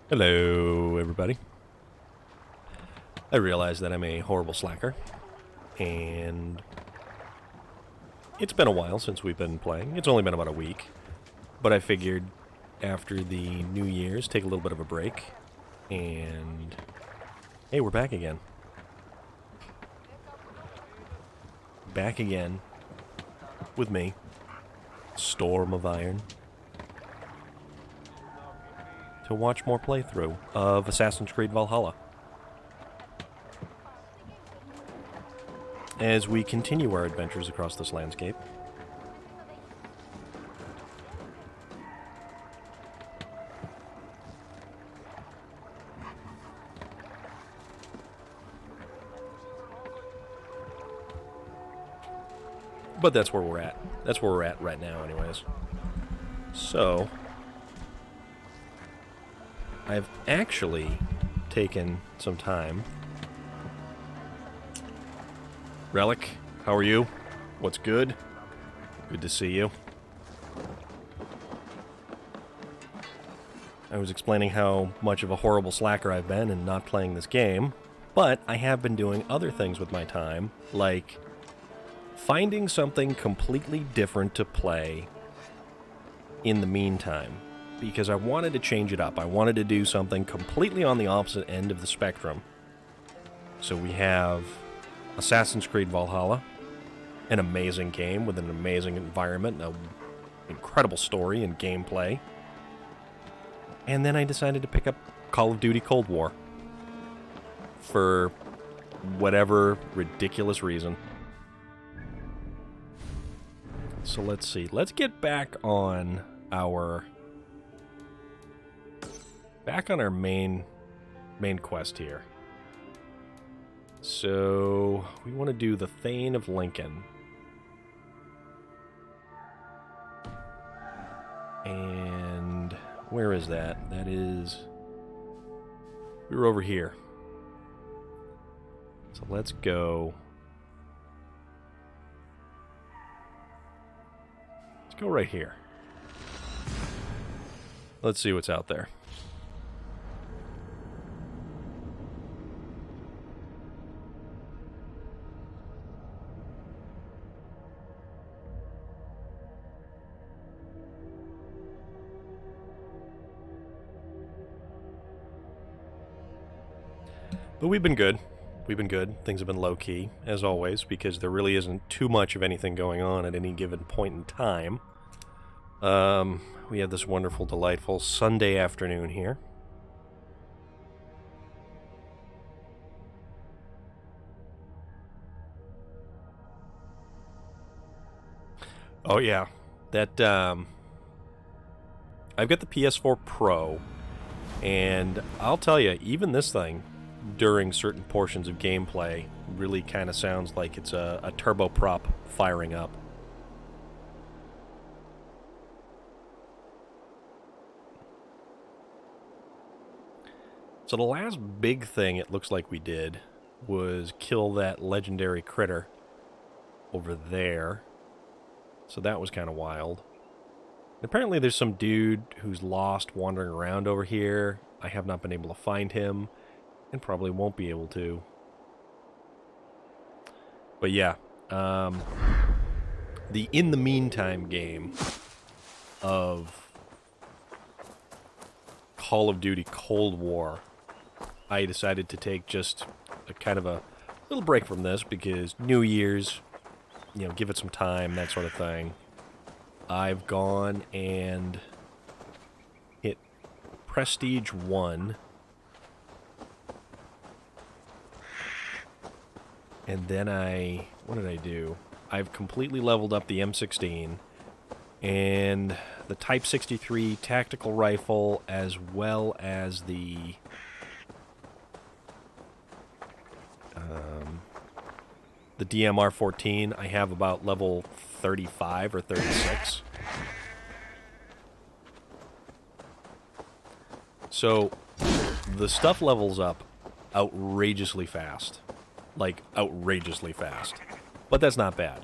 Hello, everybody. I realize that I'm a horrible slacker, and it's been a while since we've been playing. It's only been about a week, but I figured after the New Year's, take a little bit of a break, and hey, we're back again. Back again with me, Storm of Iron, to watch more playthrough of Assassin's Creed Valhalla. As we continue our adventures across this landscape. But that's where we're at. That's where we're at right now, anyways. So, I've actually taken some time. Relic, how are you? What's good? Good to see you. I was explaining how much of a horrible slacker I've been in not playing this game, but I have been doing other things with my time, like finding something completely different to play in the meantime, because I wanted to change it up. I wanted to do something completely on the opposite end of the spectrum. So we have Assassin's Creed Valhalla, an amazing game with an amazing environment, an incredible story and gameplay. And then I decided to pick up Call of Duty Cold War for whatever ridiculous reason. So let's see. Let's get back on our main quest here. So we want to do the Thane of Lincoln. And where is that? That is, we're over here. So let's go. Go right here. Let's see what's out there. But we've been good. We've been good. Things have been low-key, as always, because there really isn't too much of anything going on at any given point in time. We have this wonderful, delightful Sunday afternoon here. Oh yeah, that I've got the PS4 Pro, and I'll tell you, even this thing, during certain portions of gameplay, really kind of sounds like it's a turboprop firing up. So the last big thing it looks like we did was kill that legendary critter over there. So that was kind of wild. Apparently there's some dude who's lost wandering around over here. I have not been able to find him, and probably won't be able to. But yeah, the In the Meantime game of Call of Duty Cold War, I decided to take just a kind of a little break from this because New Year's, you know, give it some time, that sort of thing. I've gone and hit Prestige 1. And then what did I do? I've completely leveled up the M16 and the Type 63 tactical rifle, as well as the DMR-14. I have about level 35 or 36. So the stuff levels up outrageously fast. Like, outrageously fast. But that's not bad.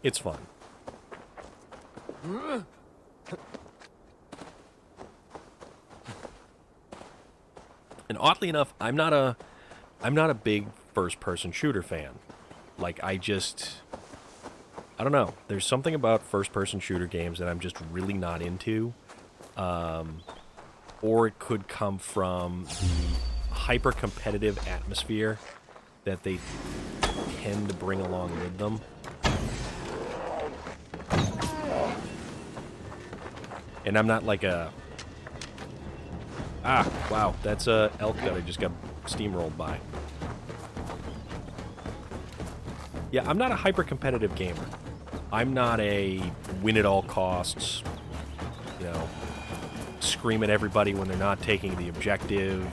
It's fun. And oddly enough, I'm not a big first-person shooter fan. Like, I don't know. There's something about first-person shooter games that I'm just really not into. Or it could come from the hyper-competitive atmosphere that they tend to bring along with them. And I'm not like a... Ah, wow, that's a elk that I just got steamrolled by. Yeah, I'm not a hyper-competitive gamer. I'm not a win at all costs, you know, scream at everybody when they're not taking the objective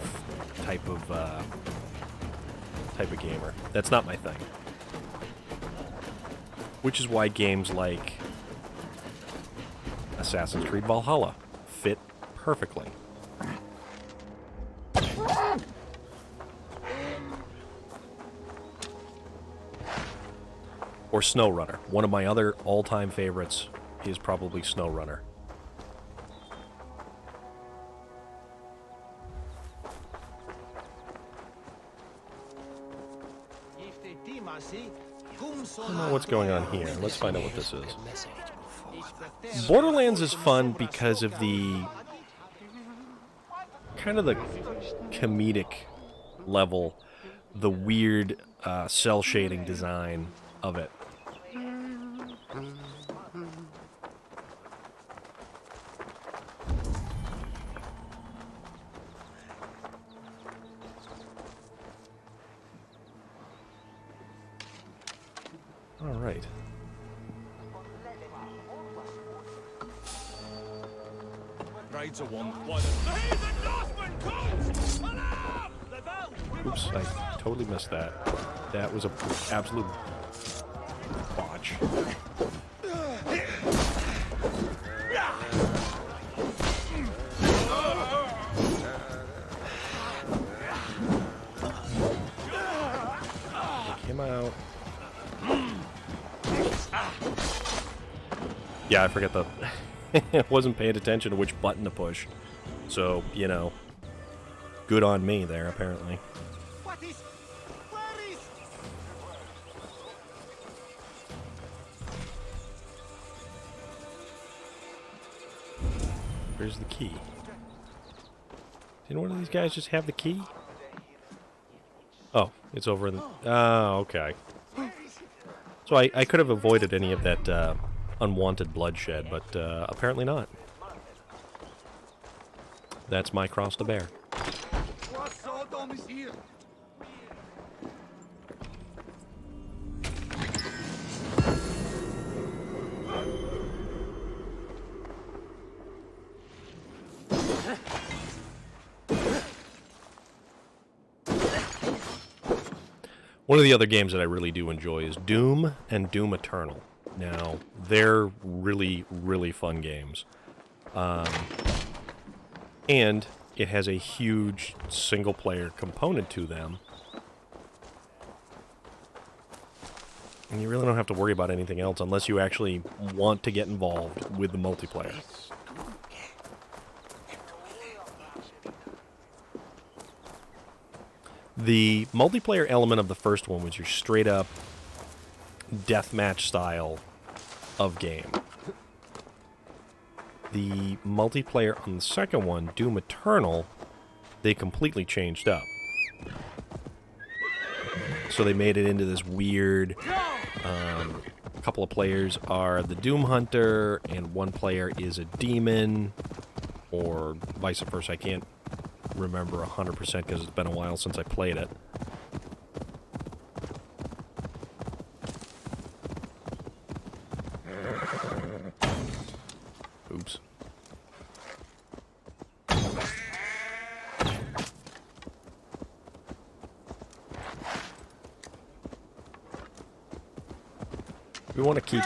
type of gamer. That's not my thing. Which is why games like Assassin's Creed Valhalla fit perfectly. Or SnowRunner. One of my other all-time favorites is probably SnowRunner. I don't know what's going on here. Let's find out what this is. Borderlands is fun because of the kind of the comedic level, the weird cell shading design of it. All right. Oops, I totally missed that. That was an absolute botch. Take him out. Yeah, I forget the... I wasn't paying attention to which button to push. So, you know, good on me there, apparently. Where's the key? Didn't one of these guys just have the key? Oh, it's over in the... Oh, okay. So I could have avoided any of that unwanted bloodshed, but apparently not. That's my cross to bear. One of the other games that I really do enjoy is Doom and Doom Eternal. Now, they're really, really fun games. And it has a huge single-player component to them. And you really don't have to worry about anything else unless you actually want to get involved with the multiplayer. The multiplayer element of the first one was your straight-up deathmatch style of game. The multiplayer on the second one, Doom Eternal, they completely changed up. So they made it into this weird... a couple of players are the Doom Hunter, and one player is a demon, or vice versa. I can't remember 100% because it's been a while since I played it. Oops. We want to keep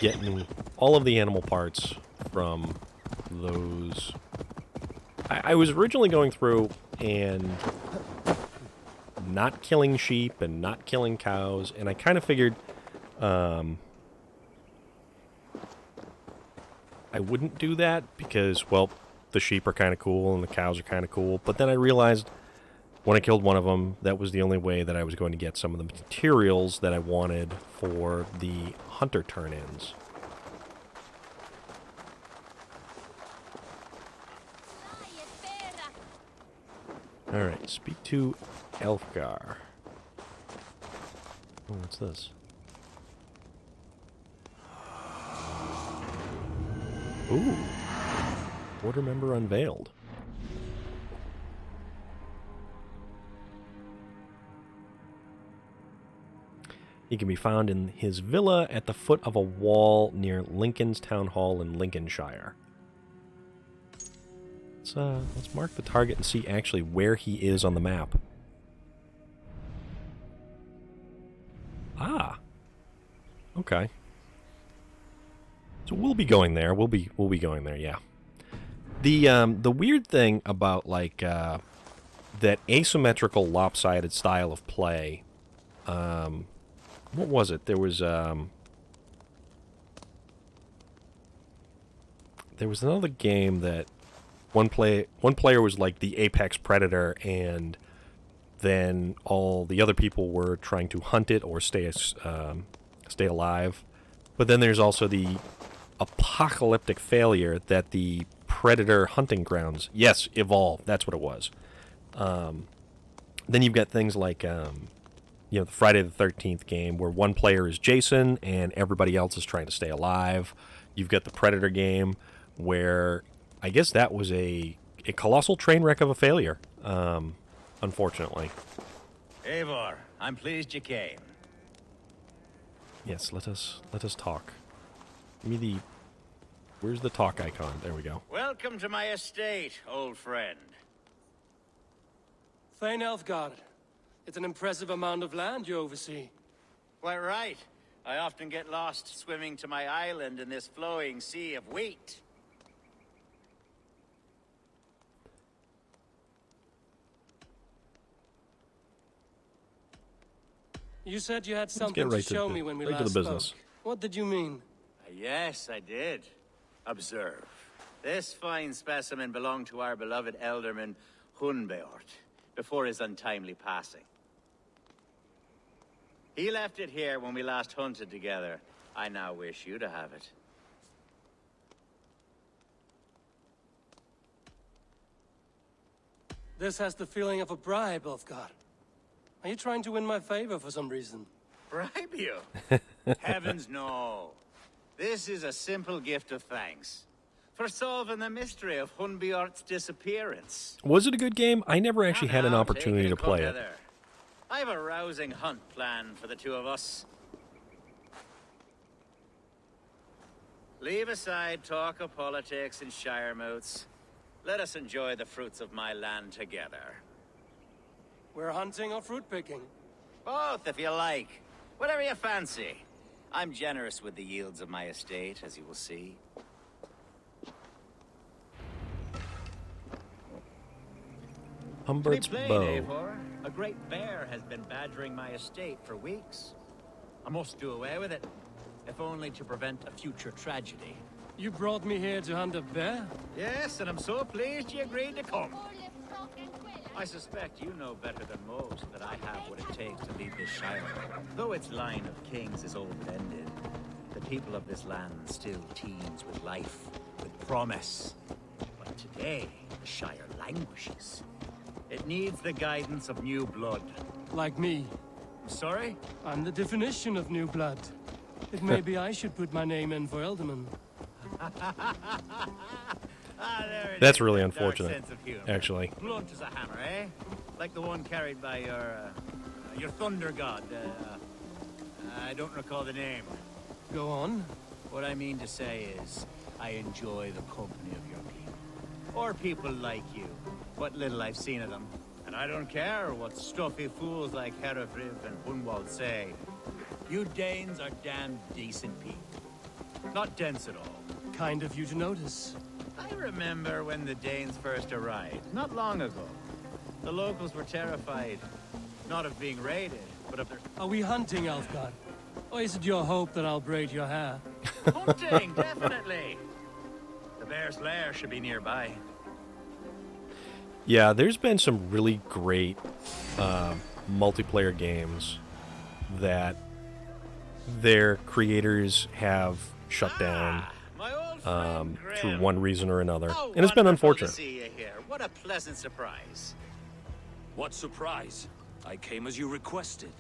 getting all of the animal parts from those. I was originally going through and not killing sheep and not killing cows, and I kind of figured I wouldn't do that because, well, the sheep are kind of cool and the cows are kind of cool, but then I realized when I killed one of them, that was the only way that I was going to get some of the materials that I wanted for the hunter turn-ins. Alright, speak to Aelfgar. Oh, what's this? Ooh. Order member unveiled. He can be found in his villa at the foot of a wall near Lincoln's town hall in Lincolnshire. Let's mark the target and see actually where he is on the map. Ah. Okay. So we'll be going there. We'll be going there, yeah. The weird thing about like that asymmetrical lopsided style of play, what was it? There was another game that one player was like the apex predator, and then all the other people were trying to hunt it or stay alive. But then there's also the apocalyptic failure that the predator hunting grounds, yes, evolve. That's what it was. Then you've got things like the Friday the 13th game where one player is Jason and everybody else is trying to stay alive. You've got the Predator game where I guess that was a colossal train wreck of a failure, unfortunately. Eivor, I'm pleased you came. Yes, let us talk. Give me where's the talk icon? There we go. Welcome to my estate, old friend. Thane Aelfgar. It's an impressive amount of land you oversee. Quite right. I often get lost swimming to my island in this flowing sea of wheat. You said you had something to show me when we last spoke. What did you mean? Yes, I did. Observe. This fine specimen belonged to our beloved elderman Hunwald before his untimely passing. He left it here when we last hunted together. I now wish you to have it. This has the feeling of a bribe, Aelfgar. Are you trying to win my favor for some reason? Bribe you? Heavens no. This is a simple gift of thanks for solving the mystery of Hunbjort's disappearance. Was it a good game? I never actually had an opportunity to play it. I have a rousing hunt planned for the two of us. Leave aside talk of politics and shire moats. Let us enjoy the fruits of my land together. We're hunting or fruit picking? Both, if you like. Whatever you fancy. I'm generous with the yields of my estate, as you will see. Humbert's To be plain, bow. Eivor, a great bear has been badgering my estate for weeks. I must do away with it, if only to prevent a future tragedy. You brought me here to hunt a bear? Yes, and I'm so pleased you agreed to come. I suspect you know better than most that I have what it takes to lead this shire. Though its line of kings is old-ended, the people of this land still teems with life, with promise. But today, the shire languishes. It needs the guidance of new blood. Like me. I'm sorry? I'm the definition of new blood. It may be I should put my name in for Elderman. There it That's is, really that dark unfortunate, sense of humor. actually. Blunt as a hammer, eh? Like the one carried by your thunder god. I don't recall the name. Go on. What I mean to say is, I enjoy the company of your people. Or people like you. What little I've seen of them. And I don't care what stuffy fools like Herefrith and Hunwald say. You Danes are damn decent people. Not dense at all. Kind of you to notice. I remember when the Danes first arrived, not long ago. The locals were terrified, not of being raided, but of their... Are we hunting, Aelfgar? Or is it your hope that I'll braid your hair? Hunting, definitely! The bear's lair should be nearby. Yeah, there's been some really great multiplayer games that their creators have shut down My old friend through Grim. one reason or another. Oh, And it's been wonderful unfortunate. to see you here. What a pleasant surprise. What surprise? I came as you requested.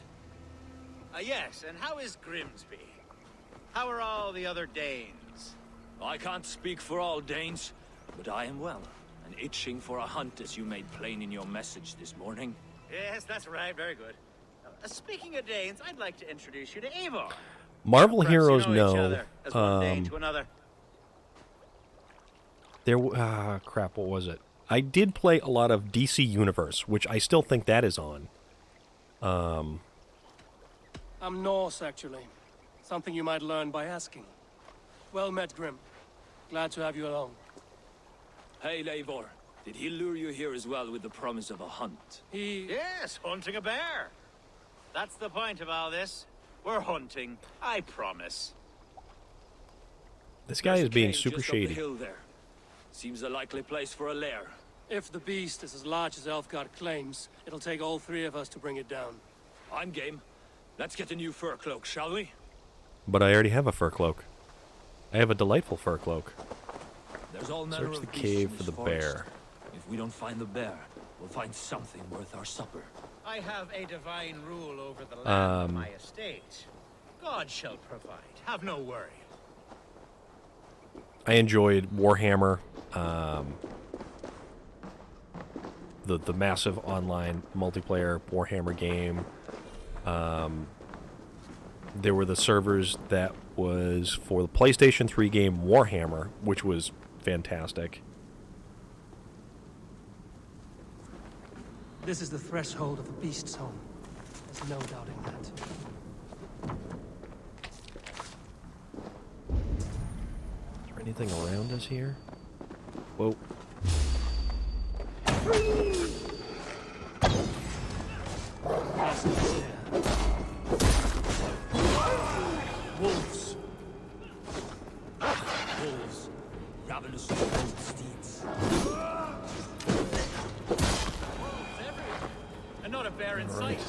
Yes, and how is Grimsby? How are all the other Danes? I can't speak for all Danes, but I am well, and itching for a hunt as you made plain in your message this morning. Yes, that's right. Very good. Speaking of Danes, I'd like to introduce you to Eivor. Marvel Perhaps Heroes you know each know. other, as one Dane to another. Crap, what was it? I did play a lot of DC Universe, which I still think that is on. I'm Norse, actually. Something you might learn by asking. Well met, Grim. Glad to have you along. Hey, Eivor. Did he lure you here as well with the promise of a hunt? Yes, hunting a bear. That's the point of all this. We're hunting, I promise. This guy There's is a being cave super just up the shady. hill there. Seems a likely place for a lair. If the beast is as large as Aelfgar claims, it'll take all three of us to bring it down. I'm game. Let's get a new fur cloak, shall we? But I already have a fur cloak. I have a delightful fur cloak. There's all manner Search of the beasts cave in for this the forest. bear. If we don't find the bear, we'll find something worth our supper. I have a divine rule over the land of my estate. God shall provide. Have no worry. I enjoyed Warhammer, the massive online multiplayer Warhammer game. There were the servers that was for the PlayStation 3 game Warhammer, which was fantastic. This is the threshold of the beast's home. There's no doubting that. Is there anything around us here? Whoa. Wolves! Wolves! Ravenous gold steeds. And not a bear in sight.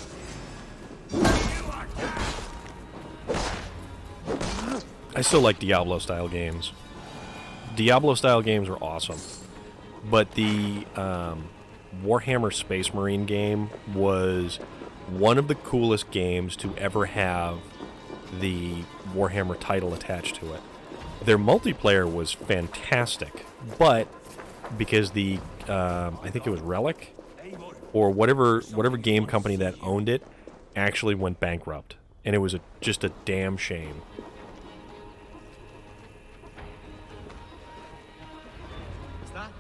I still like Diablo-style games. Diablo-style games were awesome. But the Warhammer Space Marine game was one of the coolest games to ever have the Warhammer title attached to it. Their multiplayer was fantastic, but because the I think it was Relic or whatever game company that owned it actually went bankrupt, and it was just a damn shame. Is that?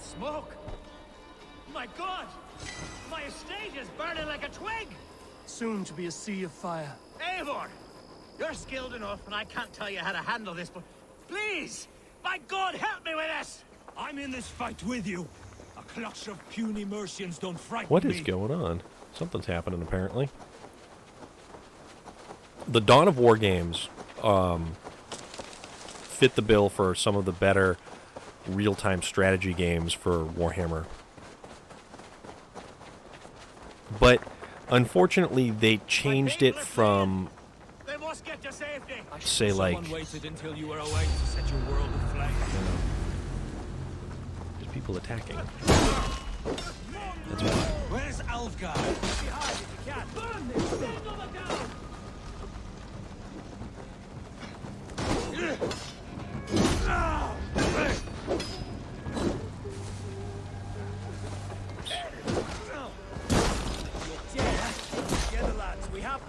Smoke! My God! My estate is burning like a twig! Soon to be a sea of fire. Eivor! You're skilled enough, and I can't tell you how to handle this, but please! By God, help me with this! I'm in this fight with you. A clutch of puny Mercians don't frighten What me. is going on? Something's happening, apparently. The Dawn of War games fit the bill for some of the better real-time strategy games for Warhammer. But unfortunately, they changed it from, They must get to safety! say, like... Someone waited until you were awake to set your world aflame. There's people attacking. That's why. Where's Aelfgar? Behind if you can! Burn this! Stand on the down!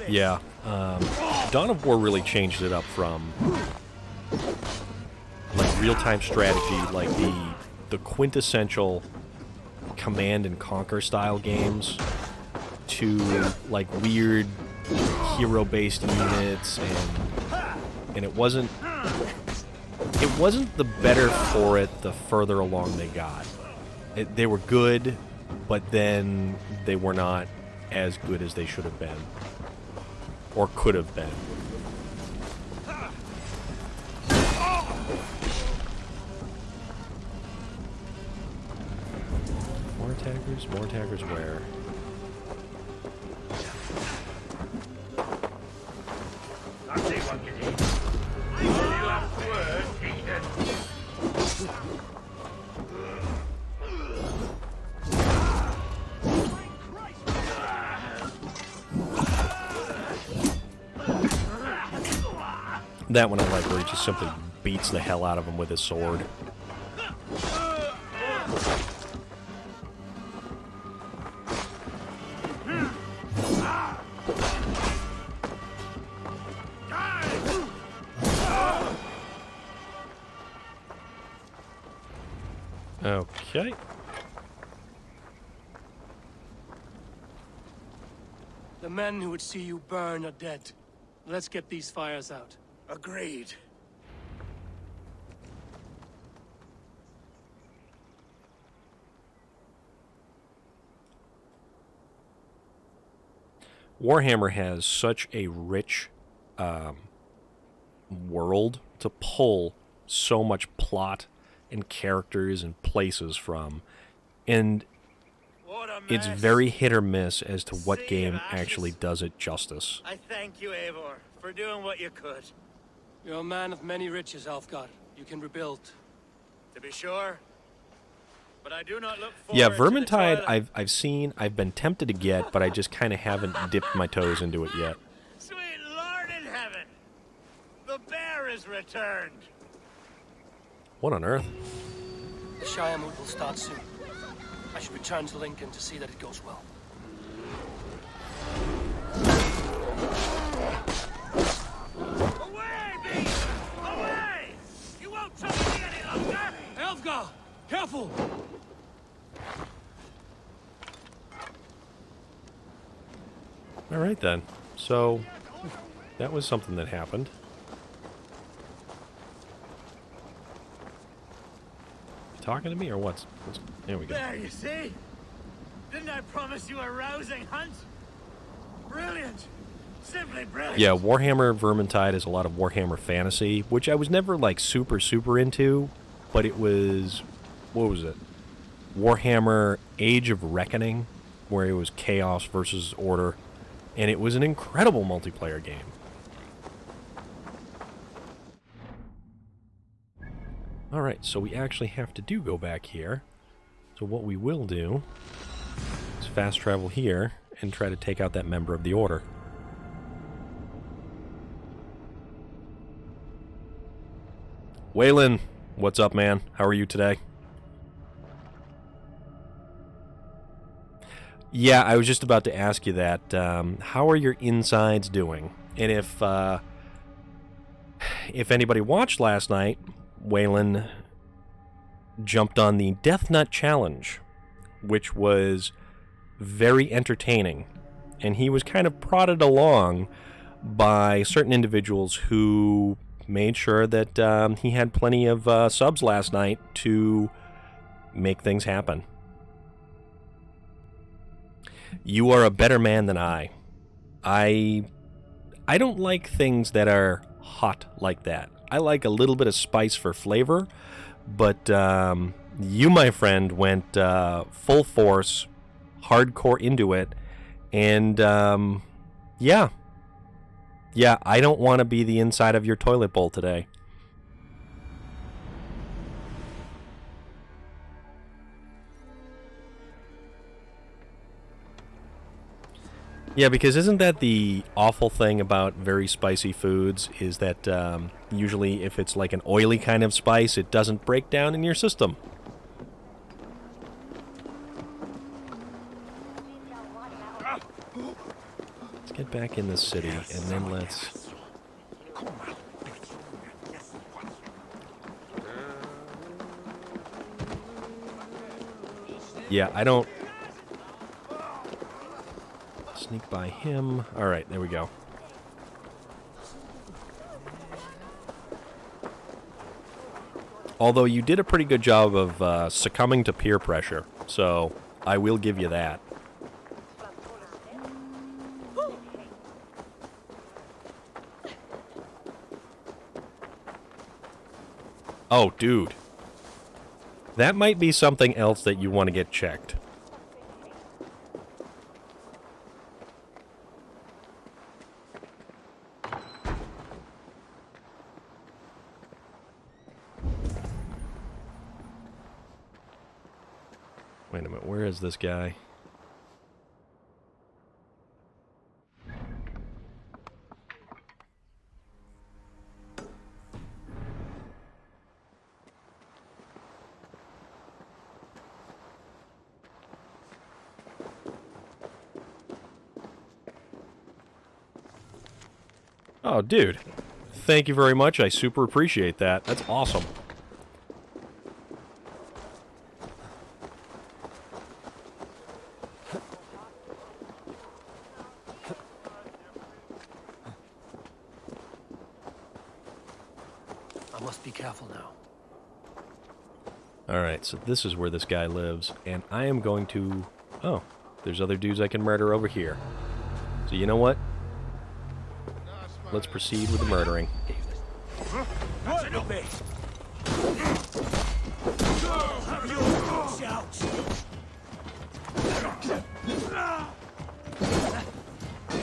Yeah, Dawn of War really changed it up from like real-time strategy, like the quintessential command and conquer style games, to like weird hero-based units, and it wasn't the better for it the further along they got. They were good, but then they were not as good as they should have been. Or could have been. More attackers? More attackers where? I'll see what you need. You have words, Ethan. That one I like, where he just simply beats the hell out of him with his sword. Okay. The men who would see you burn are dead. Let's get these fires out. Agreed. Warhammer has such a rich world to pull so much plot and characters and places from, and What a it's mess. very hit or miss as to what Sea of game ashes. actually does it justice. I thank you, Eivor, for doing what you could. You're a man of many riches, Aelfgar. You can rebuild. To be sure. But I do not look forward Yeah, to the Vermintide twilight. I've been tempted to get, but I just kind of haven't dipped my toes into it yet. Sweet Lord in heaven! The bear is returned! What on earth? The Shire move will start soon. I should return to Lincoln to see that it goes well. Away, beast! Away! You won't trouble me any longer! Aelfgar! Careful! All right then. So that was something that happened. Talking to me or what's there we go. There, you see? Didn't I promise you a rousing hunt? Brilliant! Simply brilliant! Yeah, Warhammer Vermintide is a lot of Warhammer fantasy, which I was never like super into, but it was, what was it? Warhammer Age of Reckoning, where it was chaos versus order, and it was an incredible multiplayer game. Alright, so we actually have to go back here. So what we will do is fast travel here and try to take out that member of the Order. Waylon, what's up, man? How are you today? Yeah, I was just about to ask you that. How are your insides doing? And if anybody watched last night, Waylon jumped on the Death Nut Challenge, which was very entertaining. And he was kind of prodded along by certain individuals who made sure that he had plenty of subs last night to make things happen. You are a better man than I. I don't like things that are hot like that. I like a little bit of spice for flavor, but you, my friend, went full force, hardcore into it, and yeah, I don't want to be the inside of your toilet bowl today. Yeah, because isn't that the awful thing about very spicy foods, is that usually if it's like an oily kind of spice, it doesn't break down in your system. Let's get back in the city, and then let's... Yeah, I don't... Sneak by him. Alright, there we go. Although you did a pretty good job of succumbing to peer pressure, so I will give you that. Oh, dude. That might be something else that you want to get checked. Wait a minute, where is this guy? Oh, dude. Thank you very much. I super appreciate that. That's awesome. I must be careful now. Alright, so this is where this guy lives, and I am going to... Oh, there's other dudes I can murder over here. So you know what? Let's proceed with the murdering.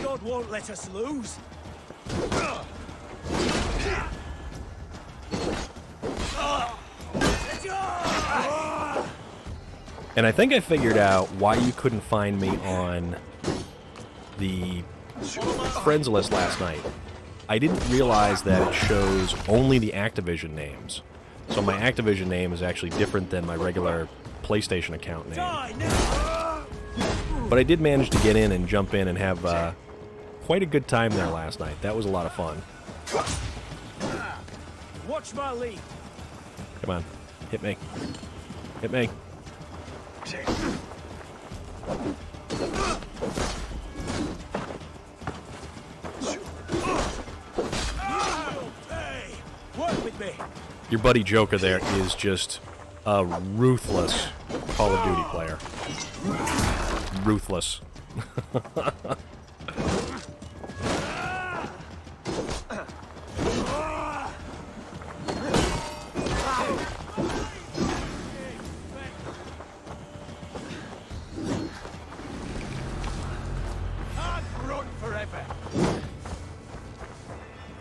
God won't let us lose. And I think I figured out why you couldn't find me on the friends list last night. I didn't realize that it shows only the Activision names. So my Activision name is actually different than my regular PlayStation account name. But I did manage to get in and jump in and have quite a good time there last night. That was a lot of fun. Watch my lead. Come on. Hit me. Hit me. Your buddy Joker there is just a ruthless Call of Duty player. Ruthless.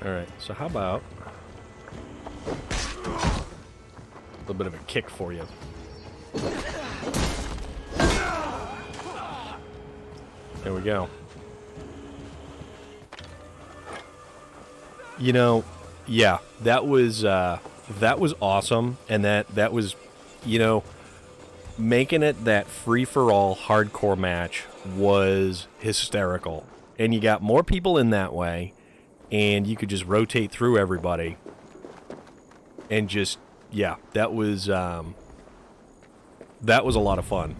Alright, so how about a little bit of a kick for you. There we go. You know, yeah, that was awesome, and that was, you know, making it that free-for-all hardcore match was hysterical. And you got more people in that way, and you could just rotate through everybody. And just, yeah, that was a lot of fun.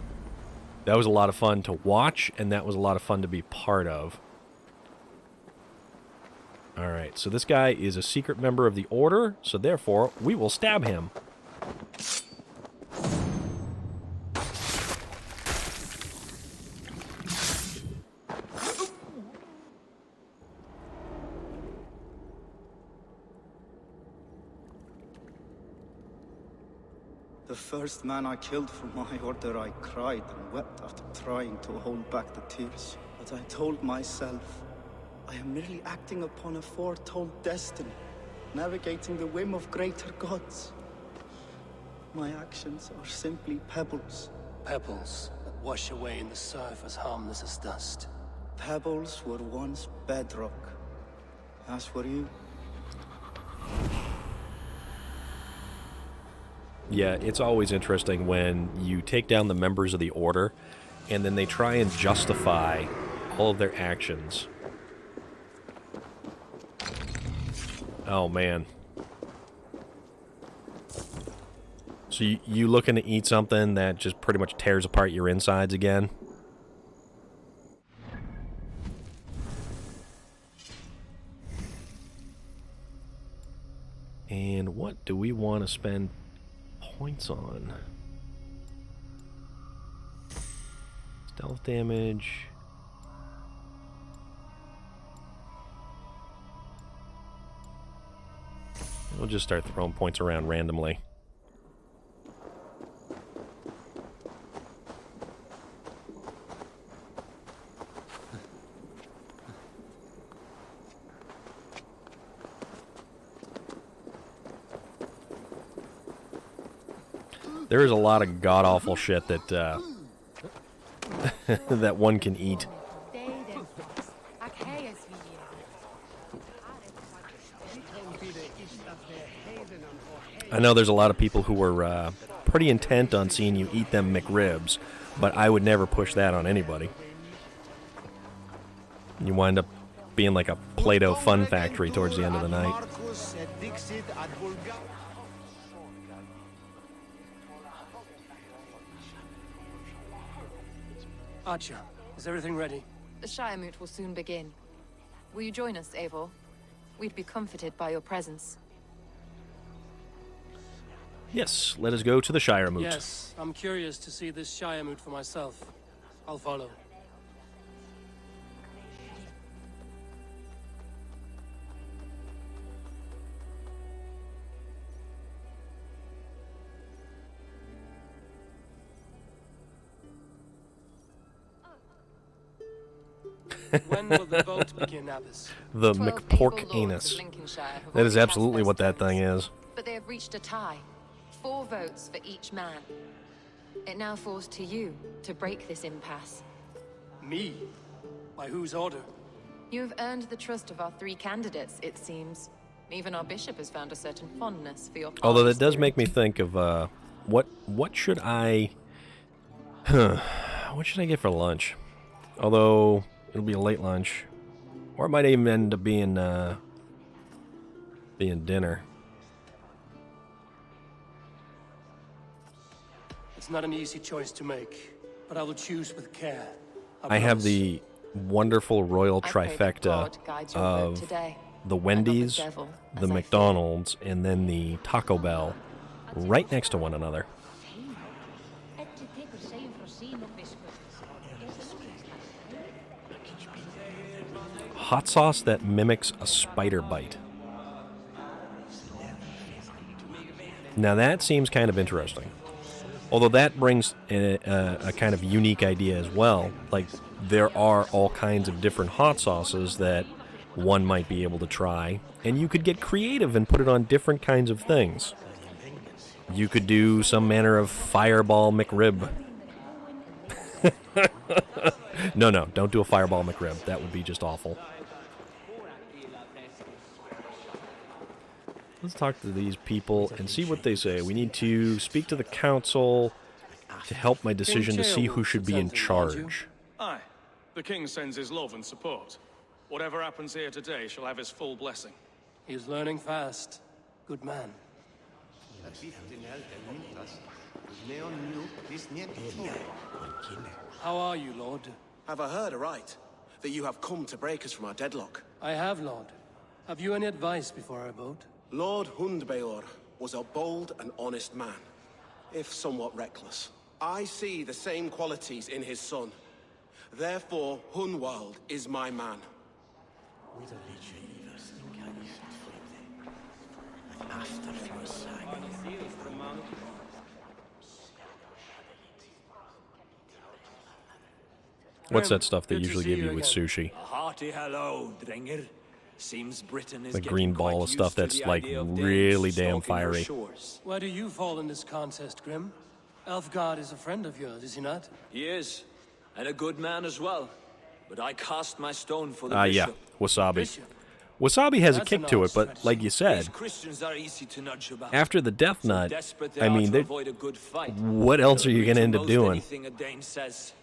That was a lot of fun to watch, and that was a lot of fun to be part of. Alright, so this guy is a secret member of the Order, so therefore, we will stab him. The first man I killed for my order, I cried and wept after trying to hold back the tears. But I told myself, I am merely acting upon a foretold destiny, navigating the whim of greater gods. My actions are simply pebbles. Pebbles that wash away in the surf as harmless as dust. Pebbles were once bedrock, as were you. Yeah, it's always interesting when you take down the members of the Order, and then they try and justify all of their actions. Oh, man. So you looking to eat something that just pretty much tears apart your insides again? And what do we want to spend points on? Stealth damage. We'll just start throwing points around randomly. There is a lot of god-awful shit that that one can eat. I know there's a lot of people who were pretty intent on seeing you eat them McRibs, but I would never push that on anybody. You wind up being like a Play-Doh fun factory towards the end of the night. Archer, is everything ready? The Shiremoot will soon begin. Will you join us, Eivor? We'd be comforted by your presence. Yes, let us go to the Shiremoot. Yes, I'm curious to see this Shiremoot for myself. I'll follow. When will the vote begin, Abbess? The 12 McPork able lords anus. of Lincolnshire have That is already absolutely cast what their that thing stones, is. But they have reached a tie. 4 votes for each man. It now falls to you to break this impasse. Me? By whose order? You have earned the trust of our 3 candidates, it seems. Even our bishop has found a certain fondness for your Although that father's does make me think of what should I what should I get for lunch? Although it'll be a late lunch, or it might even end up being dinner. It's not an easy choice to make, but I will choose with care. I have promise. the wonderful royal I pray that trifecta God guides your vote of today, the and not Wendy's, devil, the as I McDonald's, and then the Taco Bell right next to one another. Hot sauce that mimics a spider bite. Now that seems kind of interesting. Although that brings a kind of unique idea as well. Like, there are all kinds of different hot sauces that one might be able to try, and you could get creative and put it on different kinds of things. You could do some manner of Fireball McRib. No, don't do a Fireball McRib. That would be just awful. Let's talk to these people and see what they say. We need to speak to the council to help my decision to see who should be in charge. Aye. The king sends his love and support. Whatever happens here today shall have his full blessing. He's learning fast. Good man. How are you, Lord? Have I heard aright that you have come to break us from our deadlock? I have, Lord. Have you any advice before our vote? Lord Hundbaor was a bold and honest man, if somewhat reckless. I see the same qualities in his son. Therefore, Hunwald is my man. What's that stuff they Good to usually see give you you with again. sushi? A hearty hello, Dringer. Seems Britain is The getting green ball quite of stuff used to that's, the like, idea of Danes really damn stalking our fiery. shores. Where do you fall in this contest, Grim? Aelfgar is a friend of yours, is he not? He is, and a good man as well. But I cast my stone for the Yeah, bishop. wasabi. Bishop. Wasabi has a That's kick an to odd it, but strategy. like you These said, Christians are easy to nudge about. after the Death So Nut, desperate they I are mean, to they- avoid a good fight. what else are you They'll going to end agree up most doing? Anything a Dane says.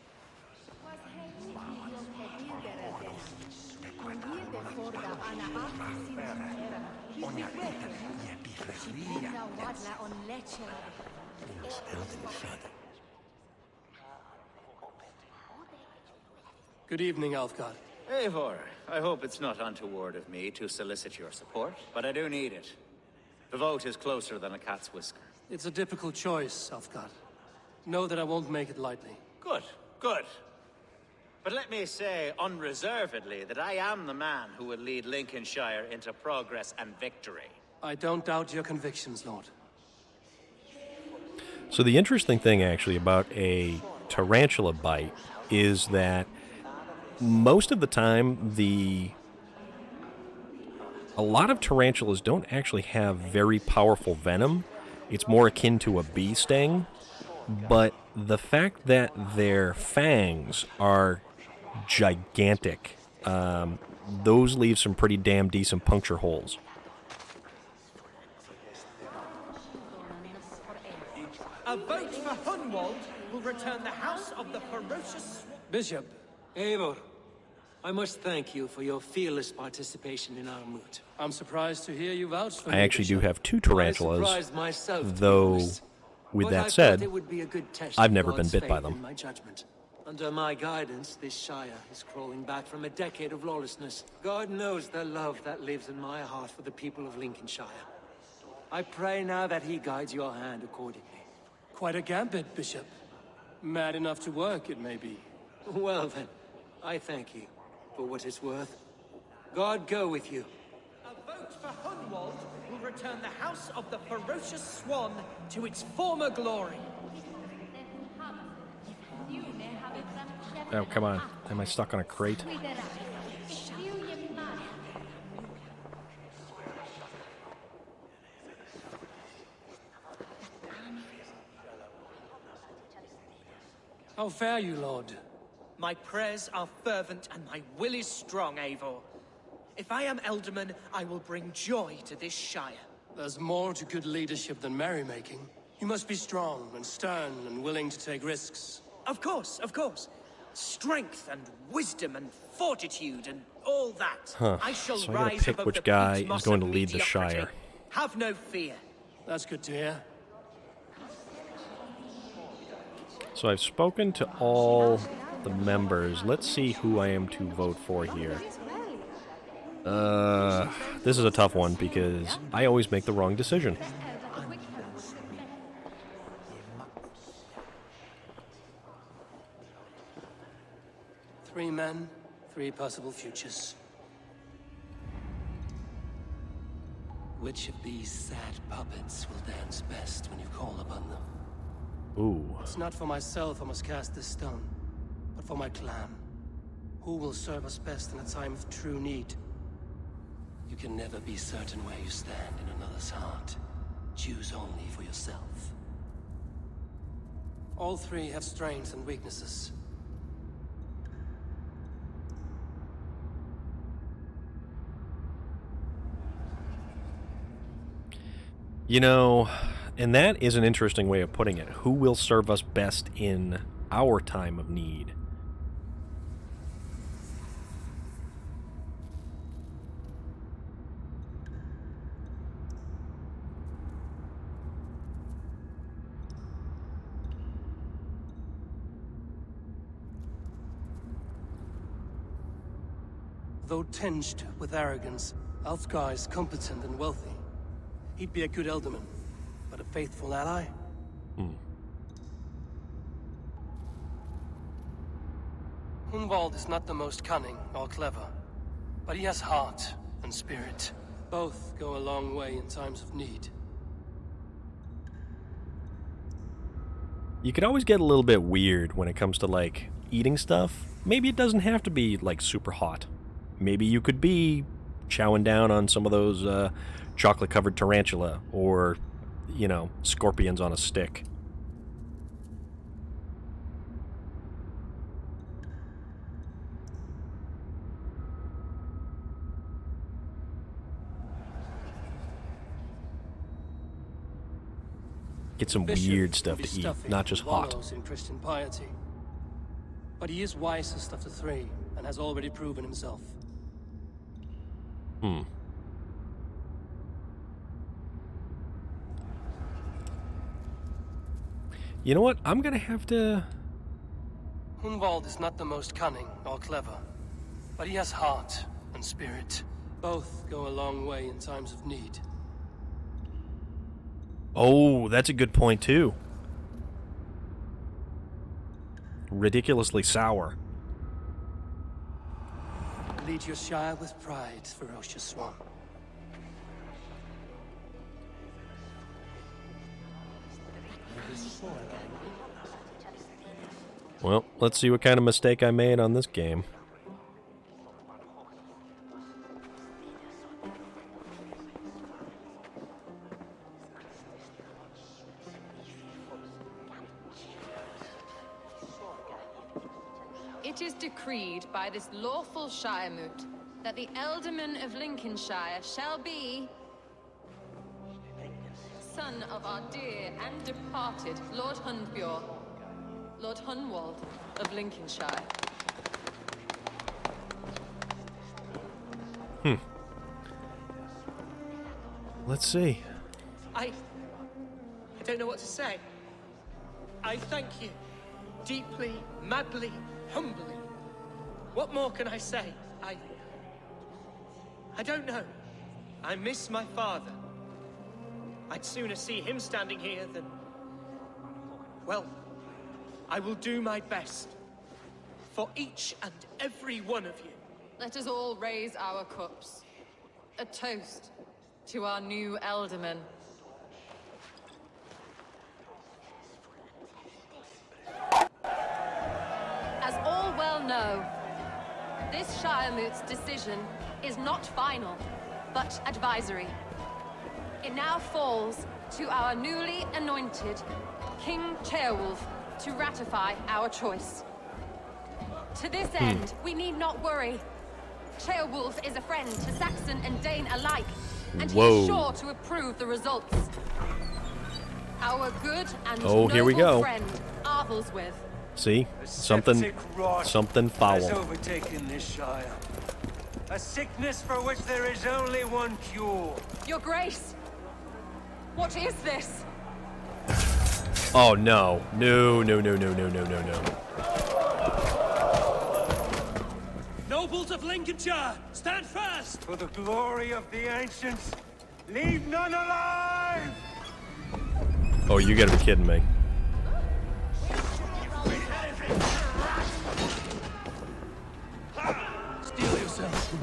Good evening, Aelfgar. Eivor, I hope it's not untoward of me to solicit your support, but I do need it. The vote is closer than a cat's whisker. It's a difficult choice, Aelfgar. Know that I won't make it lightly. Good, good. But let me say unreservedly that I am the man who will lead Lincolnshire into progress and victory. I don't doubt your convictions, Lord. So the interesting thing actually about a tarantula bite is that most of the time a lot of tarantulas don't actually have very powerful venom. It's more akin to a bee sting. But the fact that their fangs are gigantic, those leave some pretty damn decent puncture holes. A vote for Hunwald will return the house of the ferocious... Bishop, Eivor, I must thank you for your fearless participation in our moot. I'm surprised to hear you vouch for I me, actually do Bishop. have 2 I tarantulas, surprised myself, to be though, honest. with But that I thought said, it would be a good test I've of never been God's bit by faith them. in my judgment. Under my guidance, this Shire is crawling back from a decade of lawlessness. God knows the love that lives in my heart for the people of Lincolnshire. I pray now that he guides your hand accordingly. Quite a gambit, Bishop. Mad enough to work, it may be. Well then, I thank you for what it's worth. God go with you. A vote for Hunwald will return the house of the ferocious swan to its former glory. oh, come on. Am I stuck on a crate? How fare you, Lord? My prayers are fervent and my will is strong, Eivor. If I am Elderman, I will bring joy to this Shire. There's more to good leadership than merrymaking. You must be strong and stern and willing to take risks. Of course, of course. Strength and wisdom and fortitude and all that. I shall So I gotta rise pick above which the guy peat's is moss going to of lead the mediocrity. Shire. Have no fear. That's good to hear. So I've spoken to all the members. Let's see who I am to vote for here. This is a tough one because I always make the wrong decision. 3 men, 3 possible futures. Which of these sad puppets will dance best when you call upon them? Ooh. It's not for myself I must cast this stone, but for my clan. Who will serve us best in a time of true need? You can never be certain where you stand in another's heart. Choose only for yourself. All 3 have strengths and weaknesses. You know, and that is an interesting way of putting it. Who will serve us best in our time of need? Though tinged with arrogance, Aelfgar is competent and wealthy. He'd be a good Elderman, but a faithful ally? Hunwald is not the most cunning or clever, but he has heart and spirit. Both go a long way in times of need. You could always get a little bit weird when it comes to, like, eating stuff. Maybe it doesn't have to be, like, super hot. Maybe you could be chowing down on some of those chocolate-covered tarantula or, you know, scorpions on a stick. Get some weird stuff to eat, not just hot. In Christian piety. But he is wisest of the three, and has already proven himself. You know what? I'm gonna have to... Hunwald is not the most cunning or clever, but he has heart and spirit. Both go a long way in times of need. Oh, that's a good point, too. Ridiculously sour. Lead your Shire with pride, ferocious swan. Well, let's see what kind of mistake I made on this game. It is decreed by this lawful Shiremoot that the Ealdorman of Lincolnshire shall be son of our dear and departed Lord Hundbjorn, Lord Hunwald of Lincolnshire. Let's see. I don't know what to say. I thank you. Deeply, madly, humbly. What more can I say? I don't know. I miss my father. I'd sooner see him standing here than... Well, I will do my best. For each and every one of you. Let us all raise our cups. A toast to our new Ealdorman. As all well know, this Shiremoot's decision is not final, but advisory. It now falls to our newly anointed King Ceolwulf to ratify our choice. To this end, we need not worry. Ceolwulf is a friend to Saxon and Dane alike, and he is sure to approve the results. Our good and noble friend, Arthelswith. See? Something foul. Has overtaken this Shire. A sickness for which there is only one cure. Your Grace! What is this? Oh, no. No, no, no, no, no, no, no, no. Nobles of Lincolnshire, stand fast! For the glory of the ancients, leave none alive! Oh, you gotta be kidding me. Steel yourself.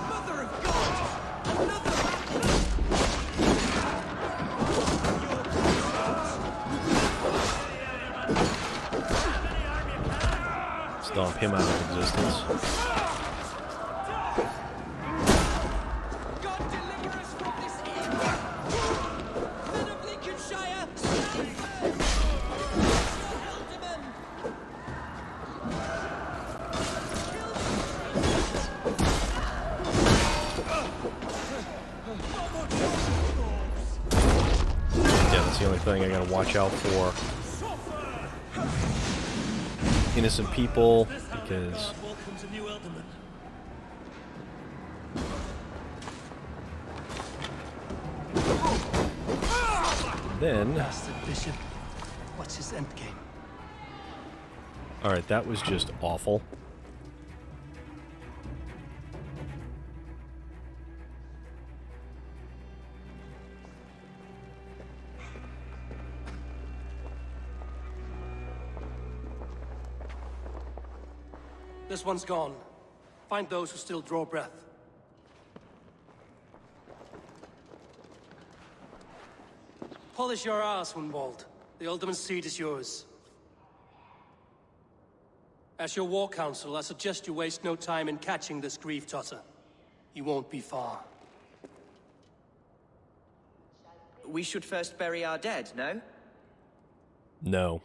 Mother of God! Another... Stomp him out of existence. God deliver us from this evil! Men of Lincolnshire, stand firm! Ealdorman! Yeah, that's the only thing I gotta watch out for. Innocent people, because... Then... Bastard Bishop. What's his endgame? Alright, that was just awful. This one's gone. Find those who still draw breath. Polish your ass, Hunwald. The Alderman's seat is yours. As your war council, I suggest you waste no time in catching this grief-tosser. He won't be far. We should first bury our dead, no? No.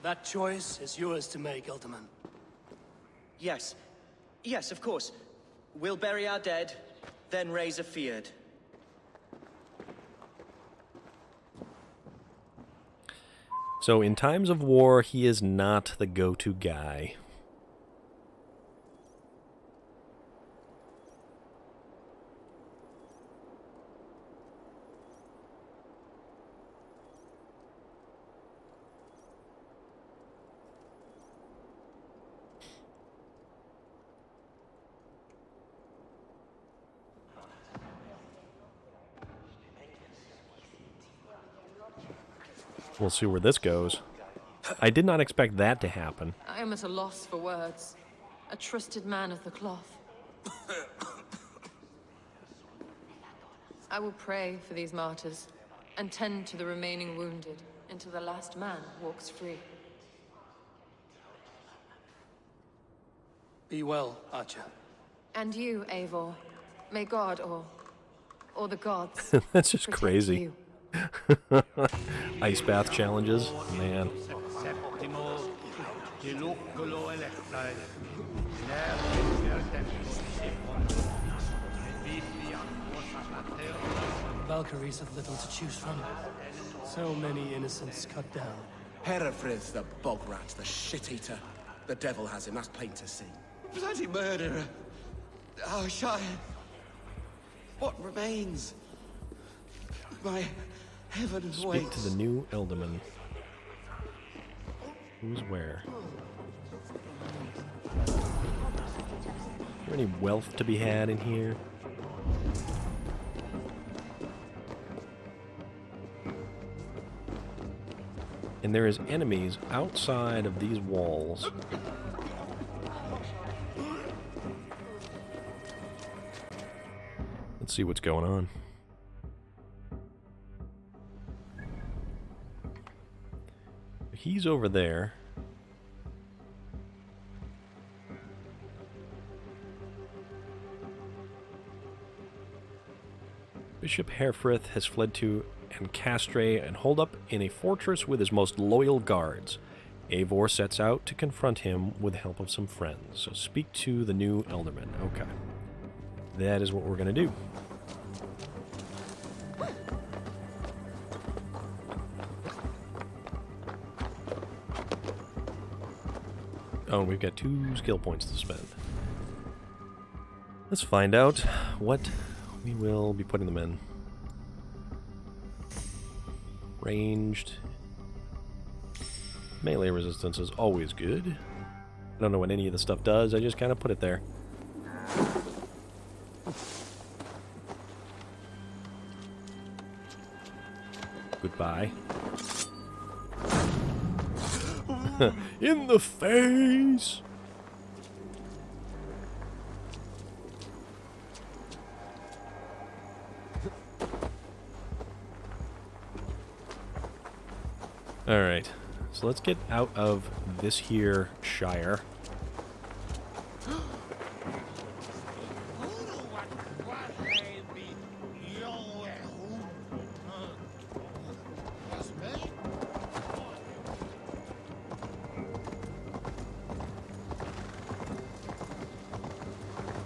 That choice is yours to make, Alderman. Yes. Yes, of course. We'll bury our dead, then raise a feared. So in times of war, he is not the go-to guy. We'll see where this goes. I did not expect that to happen. I am at a loss for words. A trusted man of the cloth. I will pray for these martyrs, and tend to the remaining wounded, until the last man walks free. Be well, Archer. And you, Eivor. May God, or the gods, That's just protect crazy. you. Ice bath challenges, man. Valkyries have little to choose from. So many innocents cut down. Herefrith, the bog rat, the shit-eater. The devil has him, that's plain to see. Bloody murderer! Our Shire! What remains? My heaven Speak waits. to the new Ealdorman. Who's where? Is there any wealth to be had in here? And there is enemies outside of these walls. Let's see what's going on. He's over there. Bishop Herefrith has fled to Anecastre and holed up in a fortress with his most loyal guards. Eivor sets out to confront him with the help of some friends. So speak to the new Ealdorman. Okay. That is what we're going to do. Oh, we've got 2 skill points to spend. Let's find out what we will be putting them in. Ranged. Melee resistance is always good. I don't know what any of the stuff does, I just kind of put it there. Goodbye. In the face! Alright, so let's get out of this here shire.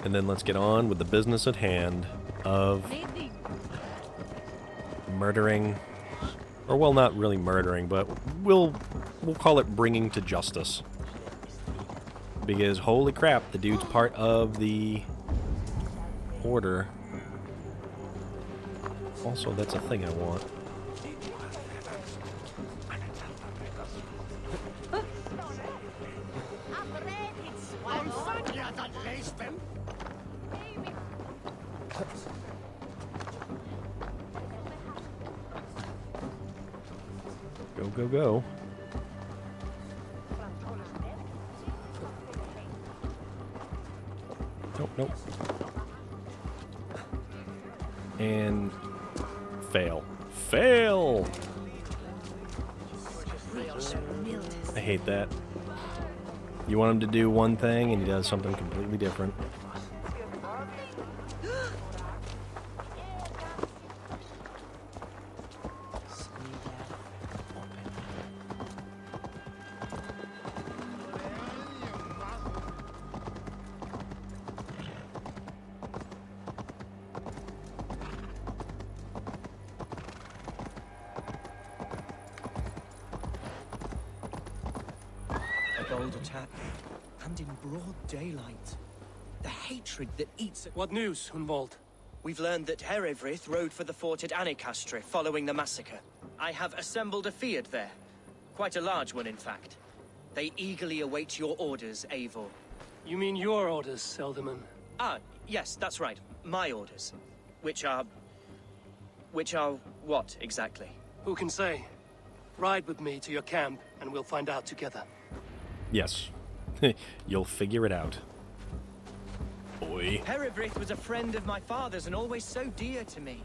And then let's get on with the business at hand of murdering, or well, not really murdering, but we'll call it bringing to justice. Because holy crap, the dude's part of the order. Also, that's a thing I want. Go, go. Nope, nope. And fail. Fail! I hate that. You want him to do one thing and he does something completely different. Bold attack, and in broad daylight. The hatred that eats at... What news, Hunwald? We've learned that Herefrith rode for the fort at Anecastre following the massacre. I have assembled a field there. Quite a large one, in fact. They eagerly await your orders, Eivor. You mean your orders, Elderman? Ah, yes, that's right. My orders. Which are what, exactly? Who can say? Ride with me to your camp, and we'll find out together. Yes. You'll figure it out. Boy. Herefrith was a friend of my father's and always so dear to me.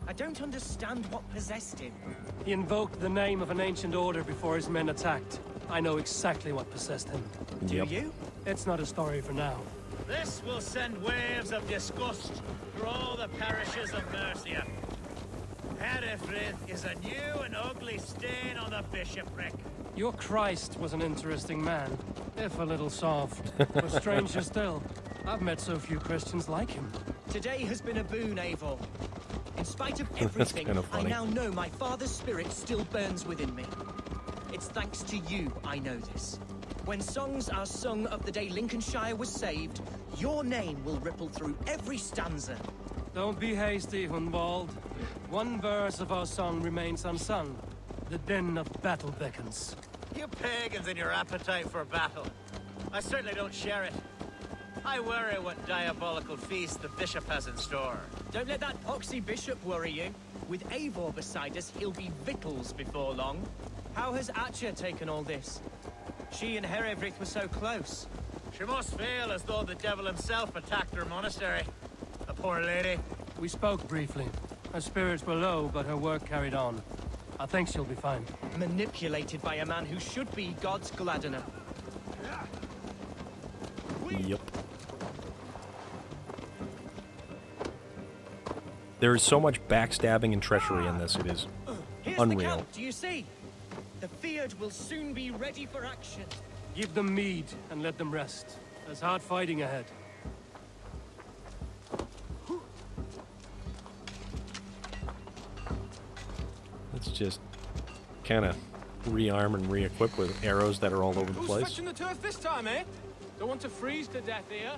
I don't understand what possessed him. He invoked the name of an ancient order before his men attacked. I know exactly what possessed him. Do you? It's not a story for now. This will send waves of disgust through all the parishes of Mercia. Herefrith is a new and ugly stain on the bishopric. Your Christ was an interesting man, if a little soft. But stranger still, I've met so few Christians like him. Today has been a boon, Eivor. In spite of everything, kind of I funny. now know my father's spirit still burns within me. It's thanks to you I know this. When songs are sung of the day Lincolnshire was saved, your name will ripple through every stanza. Don't be hasty, Hunwald. One verse of our song remains unsung. The din of battle beckons. You pagans and your appetite for battle. I certainly don't share it. I worry what diabolical feast the bishop has in store. Don't let that poxy bishop worry you. With Eivor beside us, he'll be victuals before long. How has Atcha taken all this? She and Herefrith were so close. She must feel as though the devil himself attacked her monastery. The poor lady. We spoke briefly. Her spirits were low, but her work carried on. I think she'll be fine. Manipulated by a man who should be God's gladdener. Yep. There is so much backstabbing and treachery in this, it is Here's unreal. The camp, do you see? The Field will soon be ready for action. Give them mead and let them rest. There's hard fighting ahead. Let's just kind of rearm and re-equip with arrows that are all over the Who's place. fetching the turf this time, eh? Don't want to freeze to death here.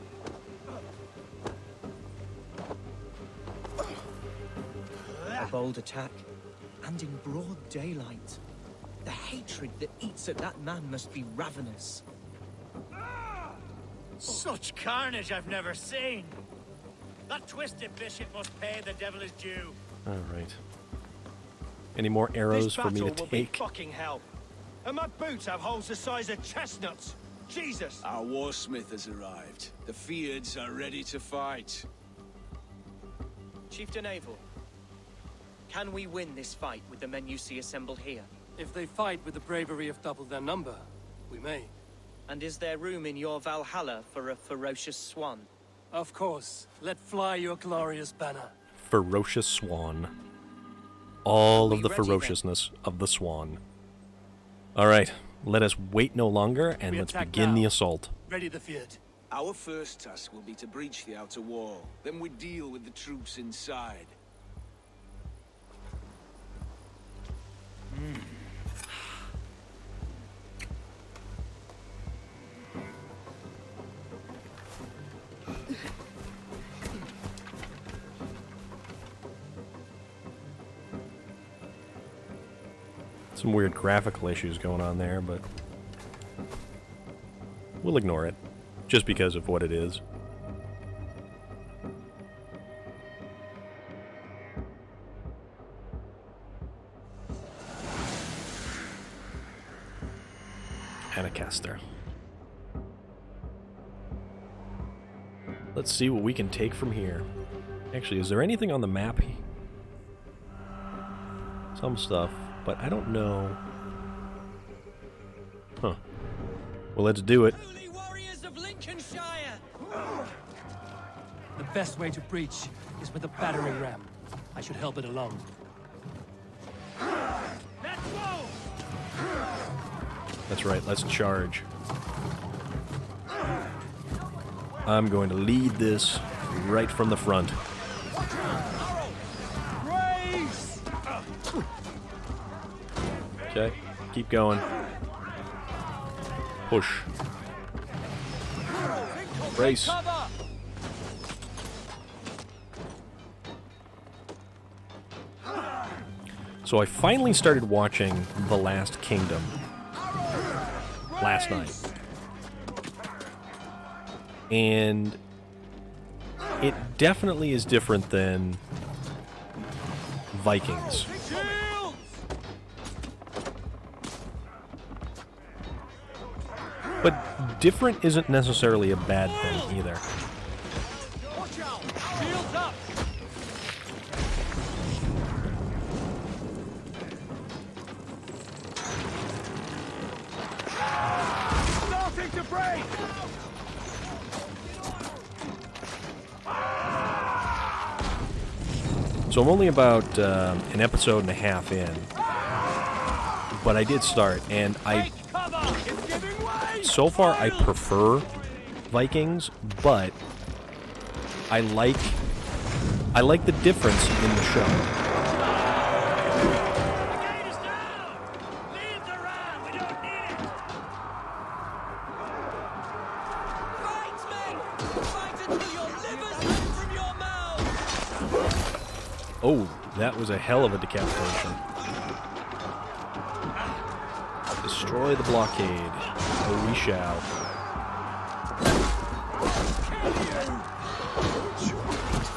A bold attack, and in broad daylight. The hatred that eats at that man must be ravenous. Such carnage I've never seen. That twisted bishop must pay the devil his due. All right. Any more arrows for me to will be take? fucking hell. And my boots have holes the size of chestnuts. Jesus! Our warsmith has arrived. The Fiards are ready to fight. Chieftain Eivor, can we win this fight with the men you see assembled here? If they fight with the bravery of double their number, we may. And is there room in your Valhalla for a ferocious swan? Of course. Let fly your glorious banner. Ferocious swan. All of the ready then? ferociousness of the swan. All right, let us wait no longer and We let's attack begin now. the assault. Ready the field. Our first task will be to breach the outer wall. Then we deal with the troops inside. Some weird graphical issues going on there, but we'll ignore it, just because of what it is. Anecastre. Let's see what we can take from here. Actually, is there anything on the map? Some stuff, but I don't know. Huh. Well, let's do it. Holy warriors of Lincolnscire! The best way to breach is with a battering ram. I should help it along. Let's go! That's right, let's charge. I'm going to lead this right from the front. Okay, keep going. Push. Race. So I finally started watching The Last Kingdom last night. And it definitely is different than Vikings. But different isn't necessarily a bad thing either. Watch out! Shields up! Starting to break! So I'm only about an episode and a half in, but I did start, and so far I prefer Vikings, but I like the difference in the show. Oh, that was a hell of a decapitation. Destroy the blockade. Oh, we shall.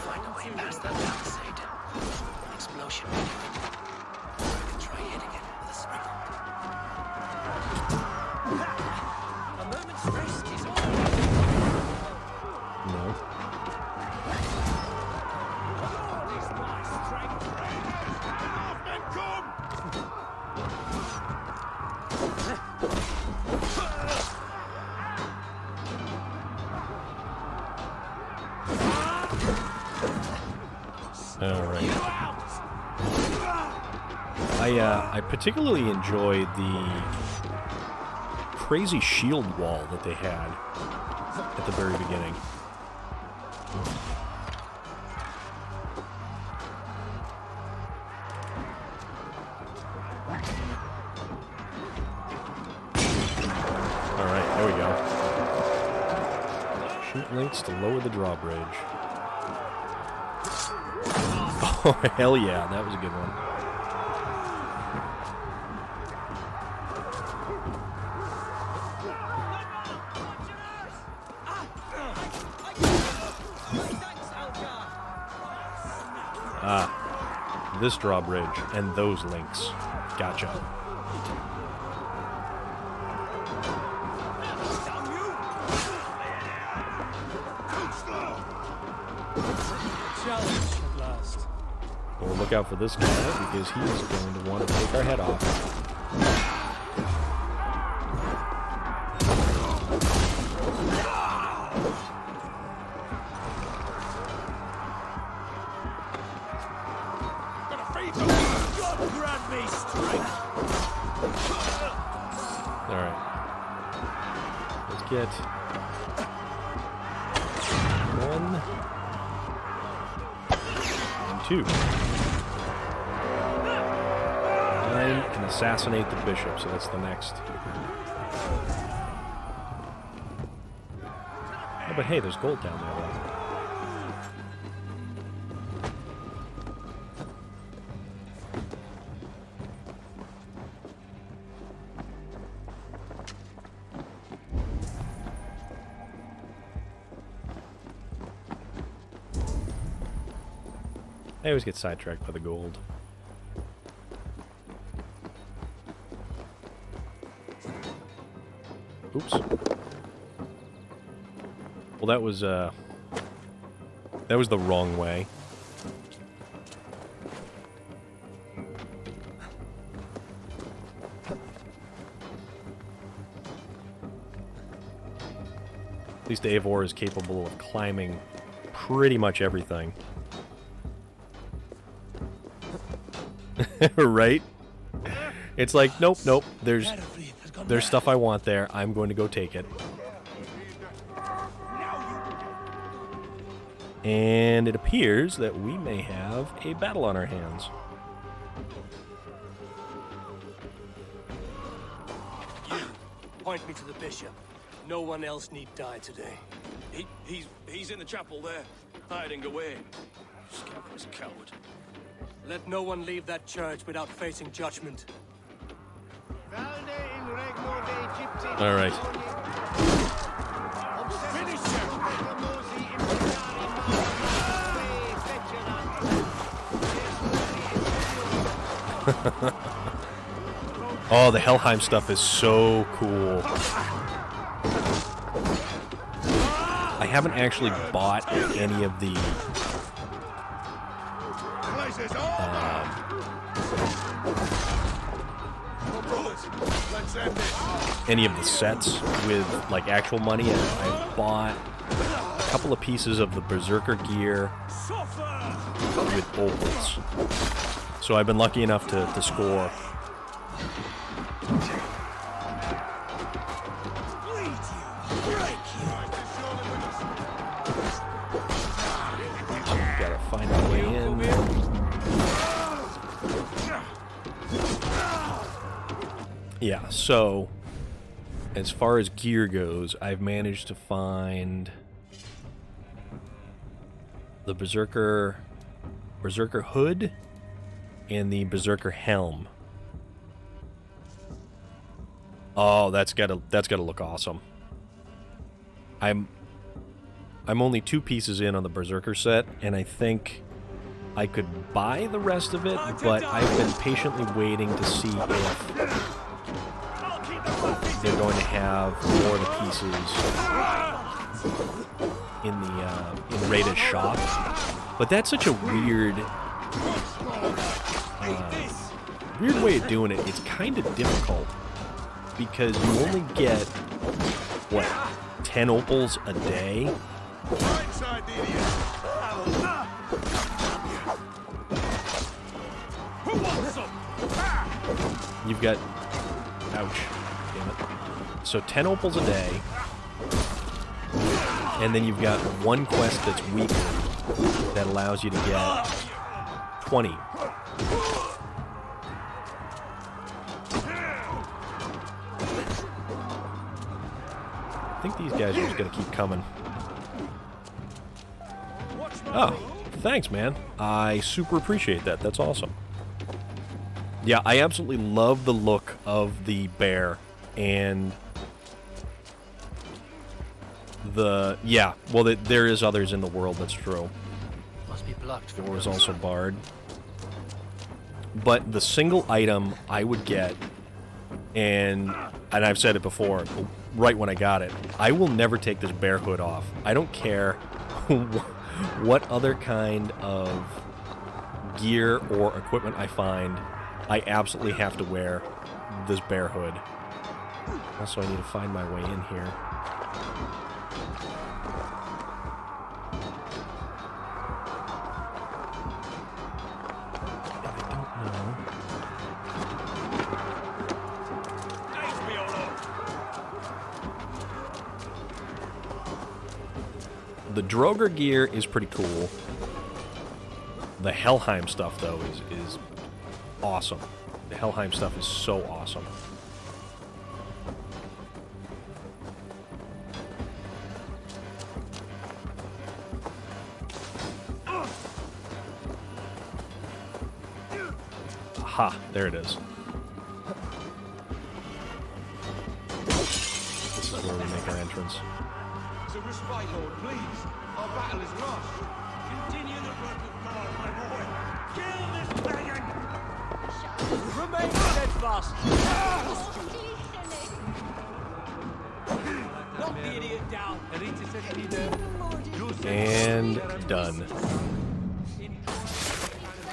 Find a way past that palisade. An explosion. I can try hitting it with a springle. A moment's rest is all. No. I particularly enjoyed the crazy shield wall that they had at the very beginning. Alright, there we go. Shoot links to lower the drawbridge. Oh, hell yeah, that was a good one. Ah, this drawbridge and those links. Gotcha. Challenge at last. Well, look out for this guy, because he's going to want to take our head off. Alright. Let's get one and two. Nine can assassinate the bishop, so that's the next. Oh, but hey, there's gold down there, though. I always get sidetracked by the gold. Oops. Well, that was the wrong way. At least Eivor is capable of climbing pretty much everything. Right? It's like, nope, nope, there's stuff I want there. I'm going to go take it. And it appears that we may have a battle on our hands. You, point me to the bishop. No one else need die today. He's in the chapel there, hiding away. Scandalous coward. Let no one leave that church without facing judgment. All right. Oh, the Helheim stuff is so cool. I haven't actually bought any of the sets with like actual money. I bought a couple of pieces of the Berserker gear with opals. So I've been lucky enough to score. Gotta find my way in. Yeah, so as far as gear goes, I've managed to find the Berserker hood and the Berserker helm. Oh, that's gotta look awesome. I'm only 2 pieces in on the Berserker set, and I think I could buy the rest of it, but I've been patiently waiting to see if they're going to have more of the pieces in the Rada's shop. But that's such a weird way of doing it. It's kind of difficult because you only get what, 10 opals a day. You've got, ouch, damn it. So 10 opals a day, and then you've got one quest that's weekly that allows you to get 20. I think these guys are just gonna keep coming. Oh, thanks, man. I super appreciate that. That's awesome. Yeah, I absolutely love the look of the bear and the... Yeah, well, there is others in the world, that's true. Must be blocked. There was also Bard. But the single item I would get, and I've said it before, right when I got it, I will never take this bear hood off. I don't care what other kind of gear or equipment I find, I absolutely have to wear this bear hood. Also, I need to find my way in here. I don't know. The Droger gear is pretty cool. The Helheim stuff, though, is awesome. The Helheim stuff is so awesome. Aha, there it is. This is where we make our entrance. So respite, Lord, please. Our battle is lost. Continue the work of God, my boy. Kill this pagan! Remain steadfast! And done.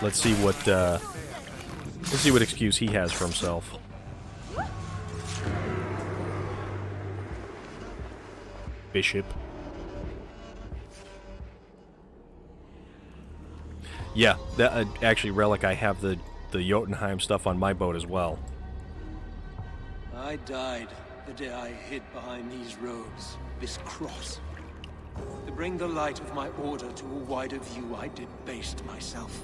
Let's see what excuse he has for himself. Bishop. Yeah, that actually, Relic, I have the Jotunheim stuff on my boat as well. I died the day I hid behind these robes, this cross. To bring the light of my order to a wider view, I debased myself.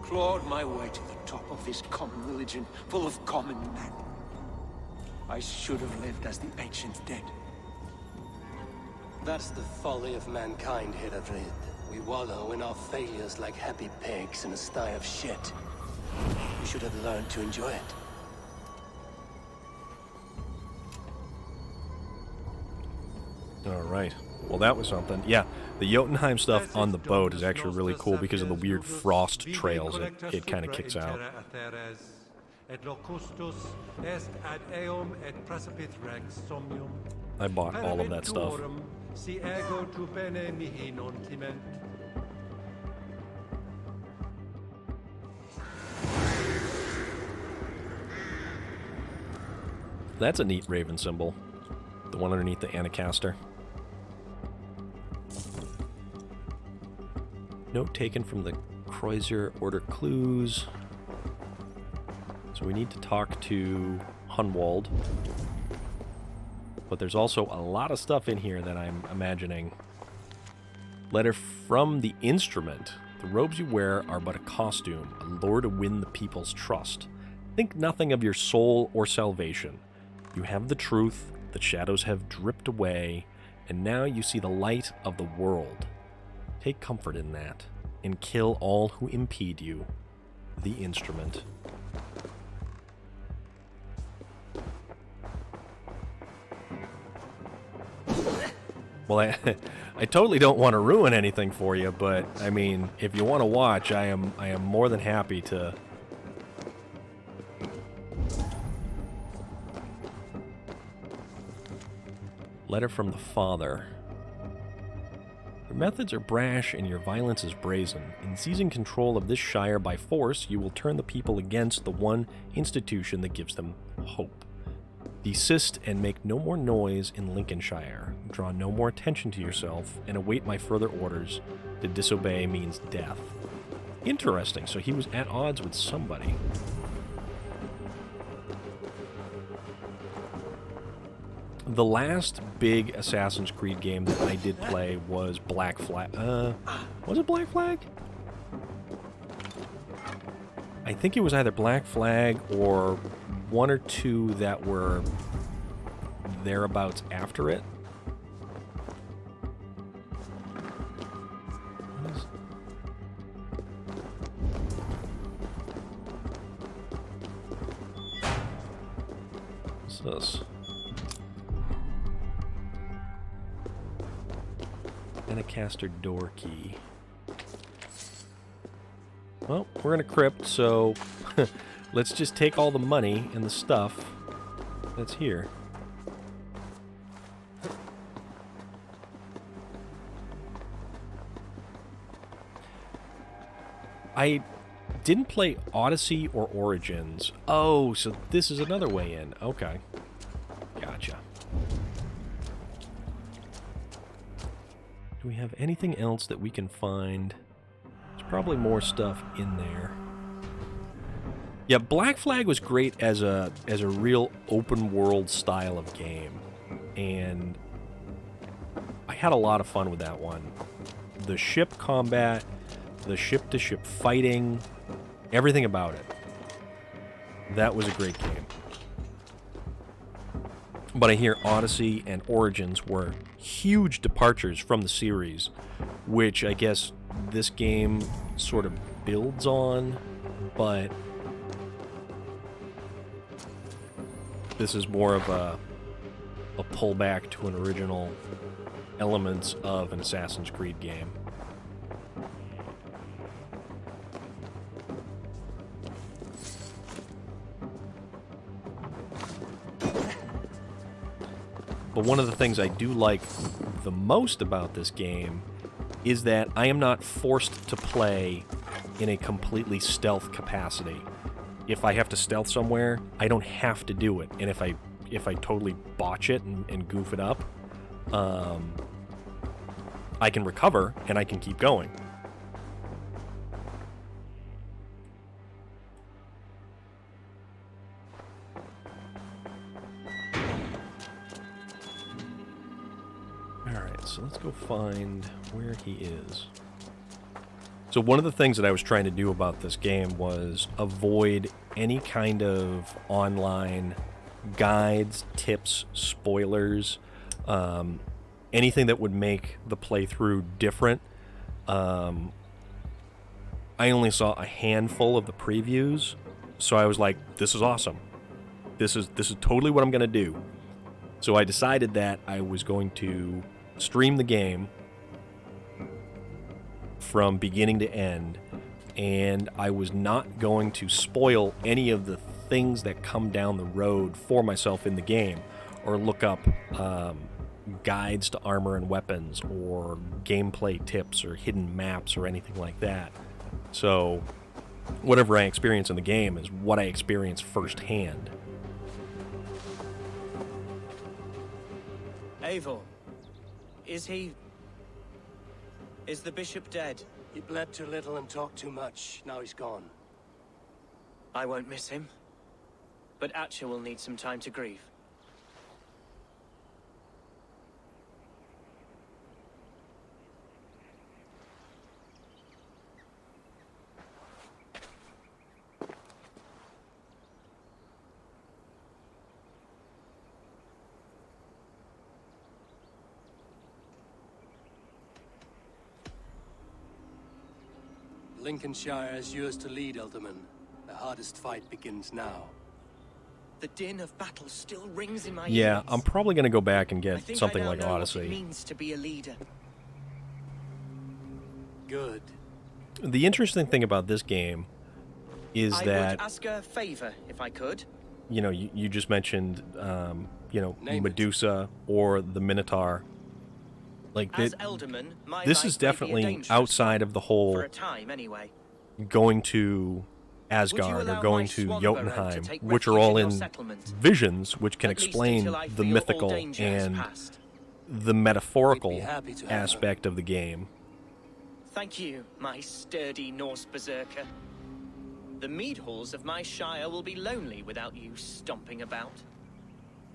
Clawed my way to the top of this common religion, full of common men. I should have lived as the ancient dead. That's the folly of mankind, Herefrith. We wallow in our failures like happy pigs in a sty of shit. You should have learned to enjoy it. Alright. Well, that was something. Yeah, the Jotunheim stuff on the boat is actually really cool because of the weird frost trails it kind of kicks out. I bought all of that stuff. That's a neat raven symbol. The one underneath the Anecastre. Note taken from the Kreuzer Order Clues. So we need to talk to Hunwald. But there's also a lot of stuff in here that I'm imagining. Letter from the instrument. The robes you wear are but a costume, a lure to win the people's trust. Think nothing of your soul or salvation. You have the truth, the shadows have dripped away, and now you see the light of the world. Take comfort in that, and kill all who impede you. The instrument. Well, I totally don't want to ruin anything for you, but I mean, if you want to watch, I am more than happy to. Letter from the Father. Your methods are brash and your violence is brazen. In seizing control of this shire by force, you will turn the people against the one institution that gives them hope. Desist and make no more noise in Lincolnshire. Draw no more attention to yourself, and await my further orders. To disobey means death. Interesting, so he was at odds with somebody. The last big Assassin's Creed game that I did play was Black Flag. Was it Black Flag? I think it was either Black Flag or one or two that were thereabouts after it. What's this? Anecastre door key. Well, we're in a crypt, so let's just take all the money and the stuff that's here. I didn't play Odyssey or Origins. Oh, so this is another way in. Okay. Gotcha. Do we have anything else that we can find? There's probably more stuff in there. Yeah, Black Flag was great as a real open world style of game, and I had a lot of fun with that one. The ship combat, the ship to ship fighting, everything about it. That was a great game. But I hear Odyssey and Origins were huge departures from the series, which I guess this game sort of builds on, but this is more of a pullback to an original elements of an Assassin's Creed game. But one of the things I do like the most about this game is that I am not forced to play in a completely stealth capacity. If I have to stealth somewhere, I don't have to do it. And if I totally botch it and goof it up, I can recover and I can keep going. Alright, so let's go find where he is. So one of the things that I was trying to do about this game was avoid any kind of online guides, tips, spoilers, anything that would make the playthrough different. I only saw a handful of the previews, so I was like, this is awesome. This is totally what I'm going to do. So I decided that I was going to stream the game from beginning to end, and I was not going to spoil any of the things that come down the road for myself in the game, or look up guides to armor and weapons, or gameplay tips, or hidden maps, or anything like that. So whatever I experience in the game is what I experience firsthand. Eivor, is the bishop dead? He bled too little and talked too much. Now he's gone. I won't miss him. But Atcha will need some time to grieve. Lincolnshire is yours to lead, Elderman. The hardest fight begins now. The din of battle still rings in my Yeah, ears. I'm probably going to go back and get something like What it Odyssey. means to be a leader. Good. The interesting thing about this game is I that would ask a favor, if I could. you know, you just mentioned, Name Medusa or the Minotaur. Like, As Elderman, my this life is may be a definitely dangerous outside of the whole for a time, anyway. going to Asgard or going to Jotunheim, which are all in visions, which can explain the mythical and the metaphorical aspect of the game. Thank you, my sturdy Norse berserker. The mead halls of my shire will be lonely without you stomping about.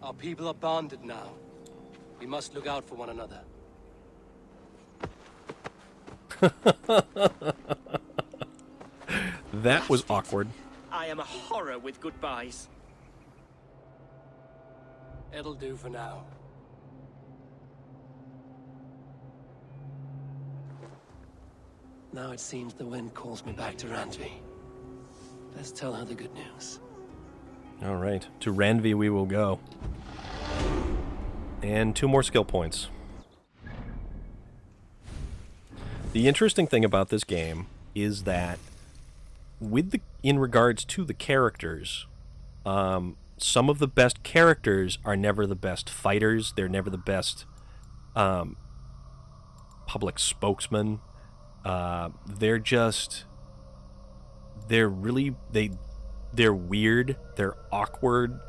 Our people are bonded now. We must look out for one another. That was awkward. I am a horror with goodbyes. It'll do for now. Now it seems the wind calls me back to Randvi. Let's tell her the good news. All right, to Randvi we will go. And 2 more skill points. The interesting thing about this game is that in regards to the characters, some of the best characters are never the best fighters. They're never the best public spokesmen. They're weird. They're awkward.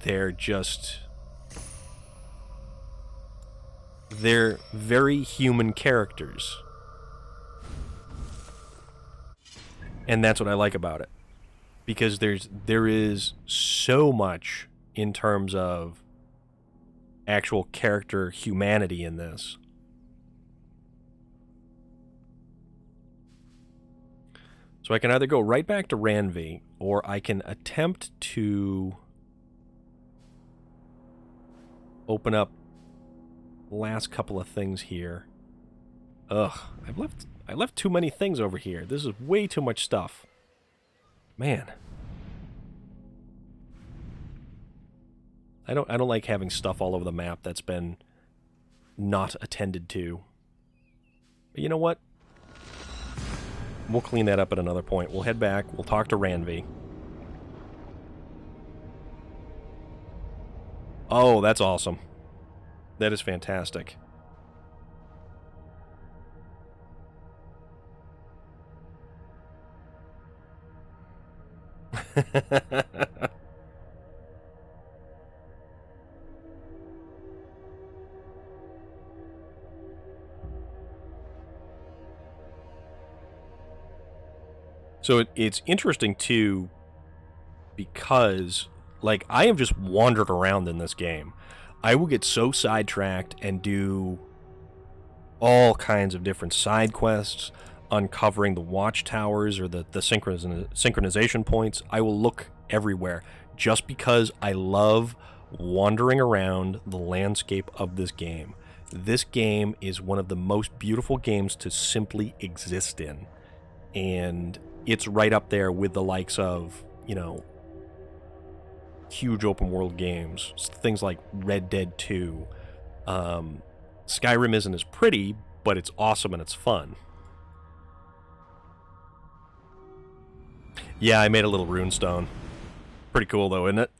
They're very human characters. And that's what I like about it. Because there is so much in terms of actual character humanity in this. So I can either go right back to Randvi, or I can attempt to open up the last couple of things here. Ugh, I left too many things over here. This is way too much stuff. Man. I don't like having stuff all over the map that's been not attended to. But you know what? We'll clean that up at another point. We'll head back. We'll talk to Randvi. Oh, that's awesome. That is fantastic. So it's interesting too, because like I have just wandered around in this game. I will get so sidetracked and do all kinds of different side quests, uncovering the watchtowers or the synchronization points. I will look everywhere just because I love wandering around the landscape of this game. This game is one of the most beautiful games to simply exist in. And it's right up there with the likes of, you know, huge open world games. Things like Red Dead 2. Skyrim isn't as pretty, but it's awesome and it's fun. Yeah, I made a little runestone. Pretty cool though, isn't it?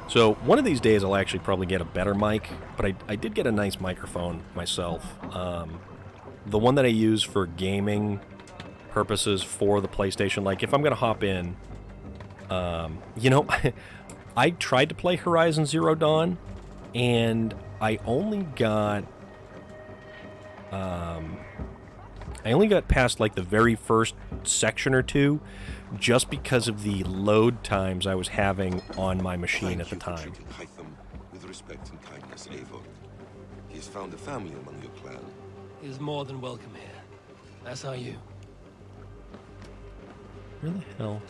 So one of these days I'll actually probably get a better mic, but I did get a nice microphone myself. The one that I use for gaming purposes for the PlayStation, like if I'm going to hop in, you know, I tried to play Horizon Zero Dawn, and I only got past like the very first section or two, just because of the load times I was having on my machine at the time. With respect and kindness, Eivor. He has found a family among your clan. He is more than welcome here. As are you. Where the hell?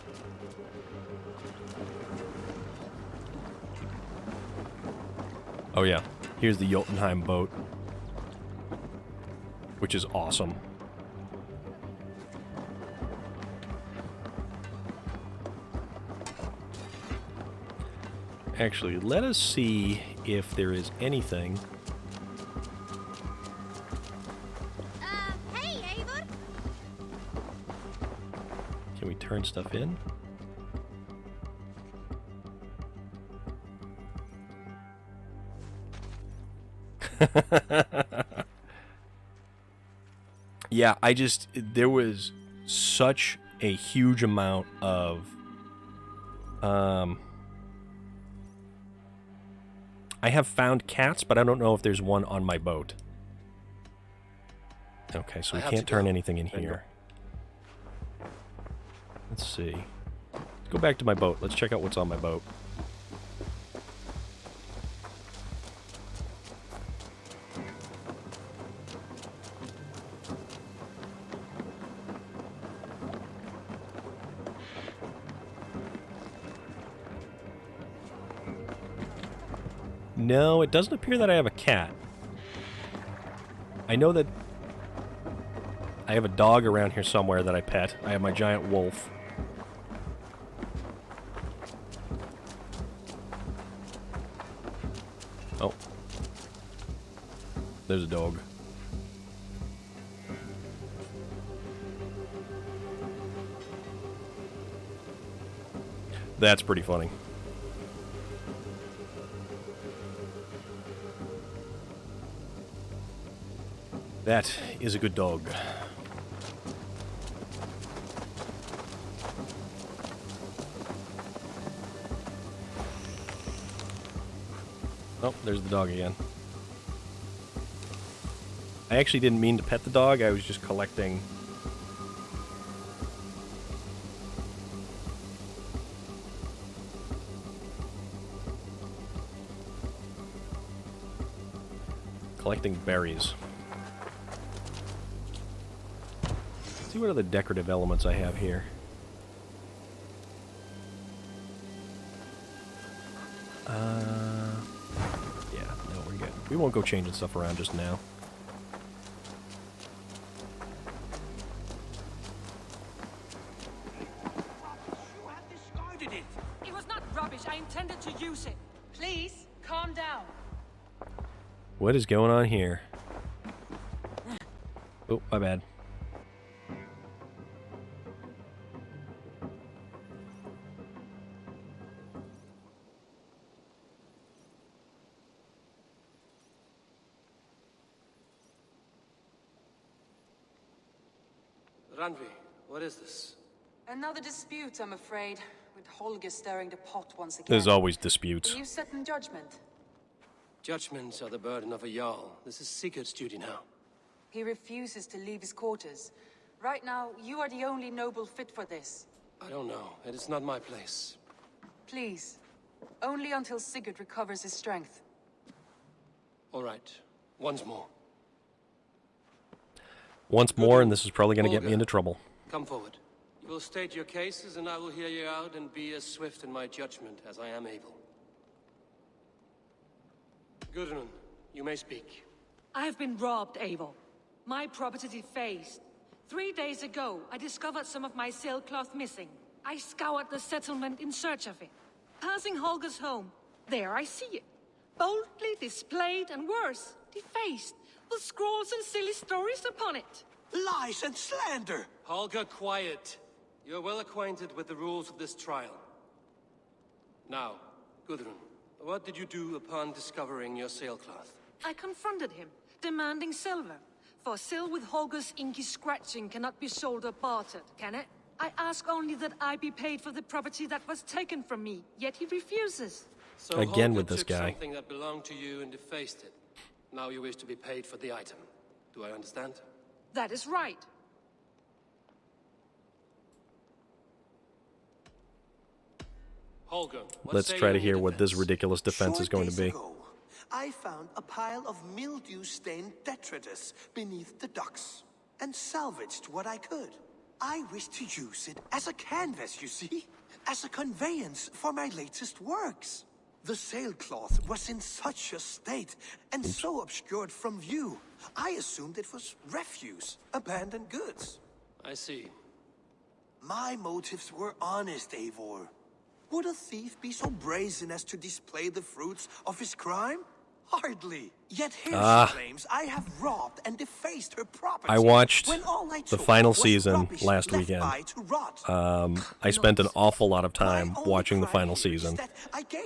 Oh yeah, here's the Jotunheim boat, which is awesome. Actually, let us see if there is anything. Hey, Eivor. Can we turn stuff in? Yeah, there was such a huge amount of I have found cats, but I don't know if there's one on my boat. Okay, so we can't turn anything in here. Let's see. Let's go back to my boat. Let's check out what's on my boat. No, it doesn't appear that I have a cat. I know that I have a dog around here somewhere that I pet. I have my giant wolf. Oh. There's a dog. That's pretty funny. That is a good dog. Oh, there's the dog again. I actually didn't mean to pet the dog, I was just collecting berries. Let's see what other decorative elements I have here. Yeah, no, we're good. We won't go changing stuff around just now. You have discarded it. It was not rubbish. I intended to use it. Please, calm down. What is going on here? Oh, my bad. Randvi, what is this? Another dispute, I'm afraid, with Holger stirring the pot once again. There's always disputes. Will you sit in judgment? Judgments are the burden of a Jarl. This is Sigurd's duty now. He refuses to leave his quarters. Right now, you are the only noble fit for this. I don't know. It is not my place. Please. Only until Sigurd recovers his strength. All right. Once more. Once more, and this is probably going to get me into trouble. Come forward. You will state your cases, and I will hear you out and be as swift in my judgment as I am able. Gudrun, you may speak. I have been robbed, Eivor. My property defaced. 3 days ago, I discovered some of my sailcloth missing. I scoured the settlement in search of it. Passing Holger's home, there I see it. Boldly displayed and worse, defaced, with scrolls and silly stories upon it. Lies and slander! Holger, quiet. You're well acquainted with the rules of this trial. Now, Gudrun, what did you do upon discovering your sailcloth? I confronted him, demanding silver. For sil with Holger's inky scratching cannot be sold or bartered, can it? I ask only that I be paid for the property that was taken from me, yet he refuses. So again Holger with this took guy. Something that belonged to you and defaced it. Now you wish to be paid for the item. Do I understand? That is right. Holger, Let's try to hear what this ridiculous defense is going to be. Ago, I found a pile of mildew-stained detritus beneath the docks, and salvaged what I could. I wish to use it as a canvas, you see? As a conveyance for my latest works. The sailcloth was in such a state, and so obscured from view, I assumed it was refuse, abandoned goods. I see. My motives were honest, Eivor. Would a thief be so brazen as to display the fruits of his crime? Hardly. Yet here she claims I have robbed and defaced her property. I watched when all I the took final was season rubbish last left weekend. by to rot. I spent an awful lot of time watching the final season,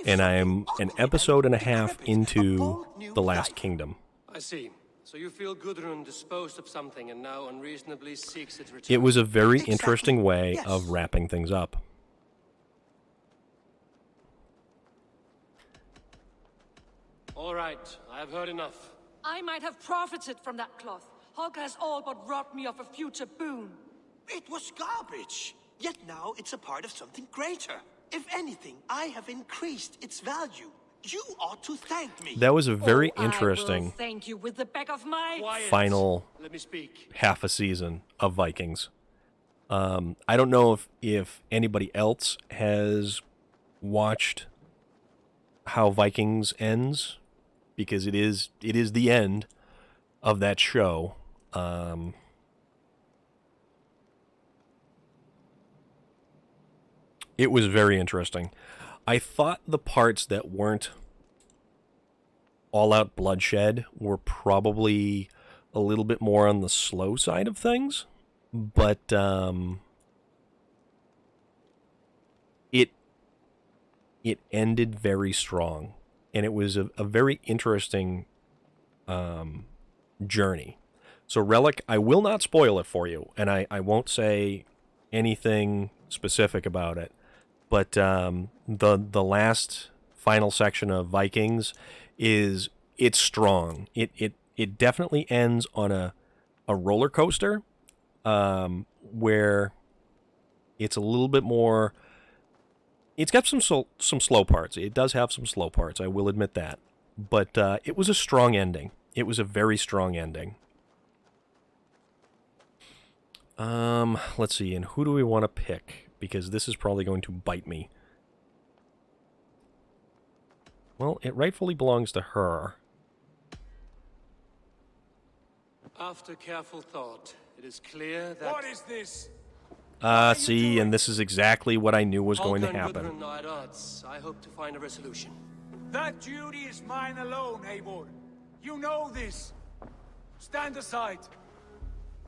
and I am an episode and a half into The Last Kingdom. I see. So you feel Gudrun disposed of something and now unreasonably seeks its return. It was a very interesting way of wrapping things up. All right, I have heard enough. I might have profited from that cloth. Holger has all but robbed me of a future boon. It was garbage. Yet now it's a part of something greater. If anything, I have increased its value. You ought to thank me. That was a very I will interesting thank you with the back of my final Let me speak. half a season of Vikings. I don't know if anybody else has watched how Vikings ends, because it is the end of that show. It was very interesting. I thought the parts that weren't all-out bloodshed were probably a little bit more on the slow side of things, but it ended very strong, and it was a very interesting journey. So Relic, I will not spoil it for you, and I won't say anything specific about it, but the last final section of Vikings it's strong. It definitely ends on a roller coaster, where it's a little bit more. It's got some slow parts. It does have some slow parts, I will admit that. But it was a strong ending. It was a very strong ending. Let's see, and who do we want to pick? Because this is probably going to bite me. Well, it rightfully belongs to her. After careful thought, it is clear that... What is this? See, and this is exactly what I knew was going to Holger and happen. Gudrun are at odds. I hope to find a resolution. That duty is mine alone, Eivor. You know this. Stand aside.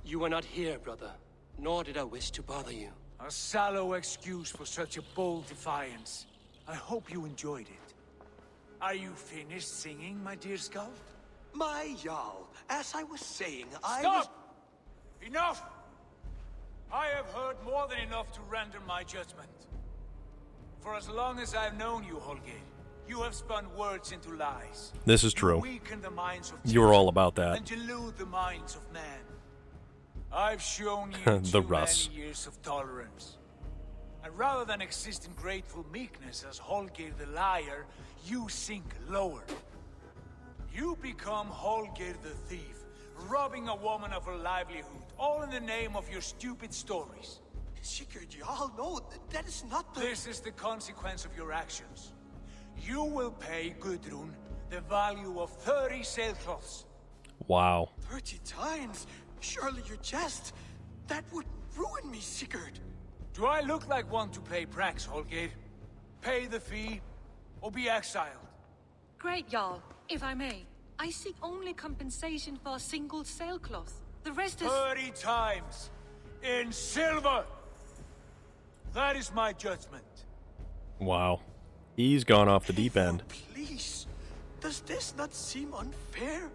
You were not here, brother. Nor did I wish to bother you. A sallow excuse for such a bold defiance. I hope you enjoyed it. Are you finished singing, my dear scout? My Jarl, as I was saying, Stop! Enough! I have heard more than enough to render my judgment. For as long as I've known you, Holger, you have spun words into lies. This is true. You weaken the minds of You're all about that. and delude the minds of men. I've shown you The too Russ. many years of tolerance. And rather than exist in grateful meekness as Holger the liar, you sink lower. You become Holger the thief, robbing a woman of her livelihood, all in the name of your stupid stories. Sigurd, you all know that is not the... This is the consequence of your actions. You will pay Gudrun the value of 30 sailcloths. Wow. 30 times? Surely you jest. That would ruin me, Sigurd. Do I look like one to pay pranks, Holger? Pay the fee, or be exiled? Great, Jarl. If I may, I seek only compensation for a single sailcloth. The rest is... 30 times! In silver! That is my judgment. Wow. He's gone off the deep end. Please, does this not seem unfair?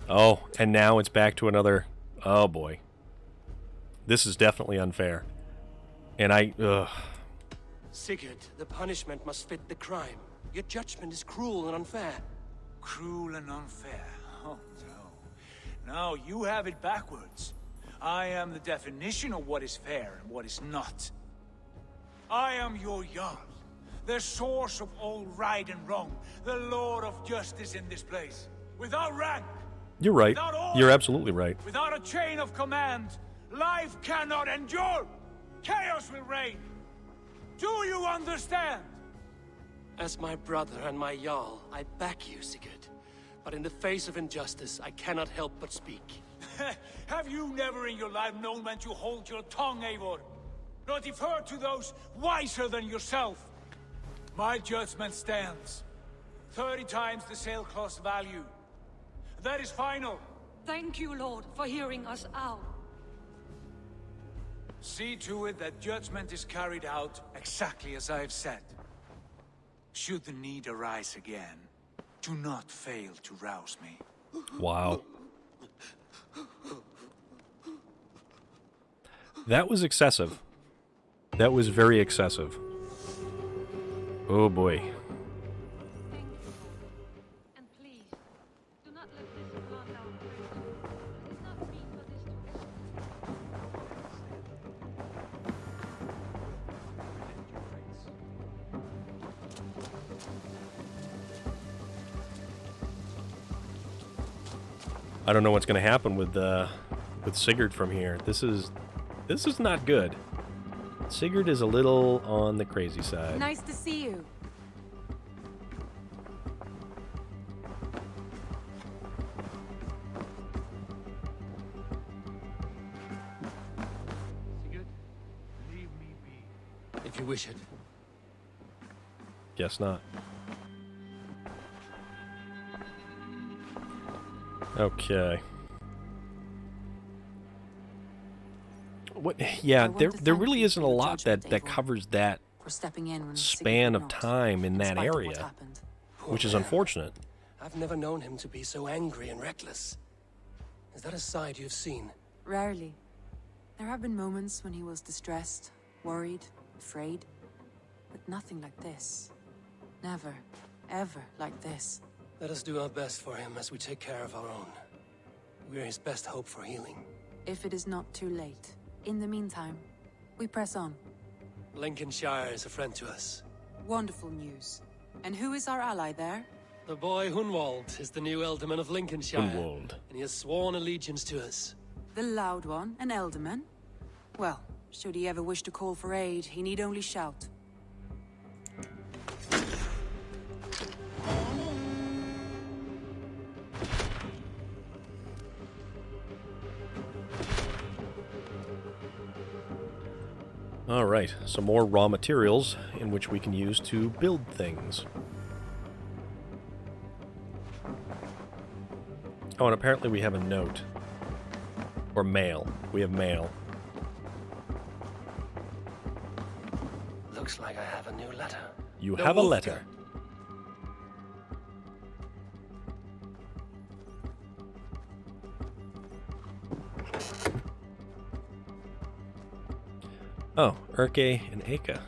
Oh, and now it's back to another... Oh, boy. This is definitely unfair. And ugh. Sigurd, the punishment must fit the crime. Your judgment is cruel and unfair. Cruel and unfair? Oh, no. No, you have it backwards. I am the definition of what is fair and what is not. I am your Jarl, the source of all right and wrong, the Lord of justice in this place. Without rank, You're right. without order, You're absolutely right. without a chain of command, life cannot endure. Chaos will reign. Do you understand? As my brother and my Jarl, I back you, Sigurd. But in the face of injustice, I cannot help but speak. Have you never in your life known when to hold your tongue, Eivor? Nor defer to those wiser than yourself? My judgment stands. 30 times the sailcloth's value. That is final. Thank you, Lord, for hearing us out. See to it that judgment is carried out exactly as I have said. Should the need arise again, do not fail to rouse me. Wow. That was excessive. That was very excessive. Oh boy. And please, do not let this blot out praise. I did not mean for this to... I don't know what's going to happen with Sigurd from here. This is not good. Sigurd is a little on the crazy side. Nice to see you. Sigurd, leave me be. If you wish it. Guess not. Okay. What? Yeah, there really isn't a lot that covers that span of time in that area, which is unfortunate. I've never known him to be so angry and reckless. Is that a side you've seen? Rarely. There have been moments when he was distressed, worried, afraid, but nothing like this. Never, ever like this. Let us do our best for him as we take care of our own. We are his best hope for healing. If it is not too late. In the meantime, we press on. Lincolnshire is a friend to us. Wonderful news. And who is our ally there? The boy Hunwald is the new Ealdorman of Lincolnshire. Hunwald. And he has sworn allegiance to us. The loud one, an Ealdorman? Well, should he ever wish to call for aid, he need only shout. Alright, some more raw materials in which we can use to build things. Oh, and apparently we have a note. Or mail. We have mail. Looks like I have a new letter. You have a letter. Oh, Urke and Aka.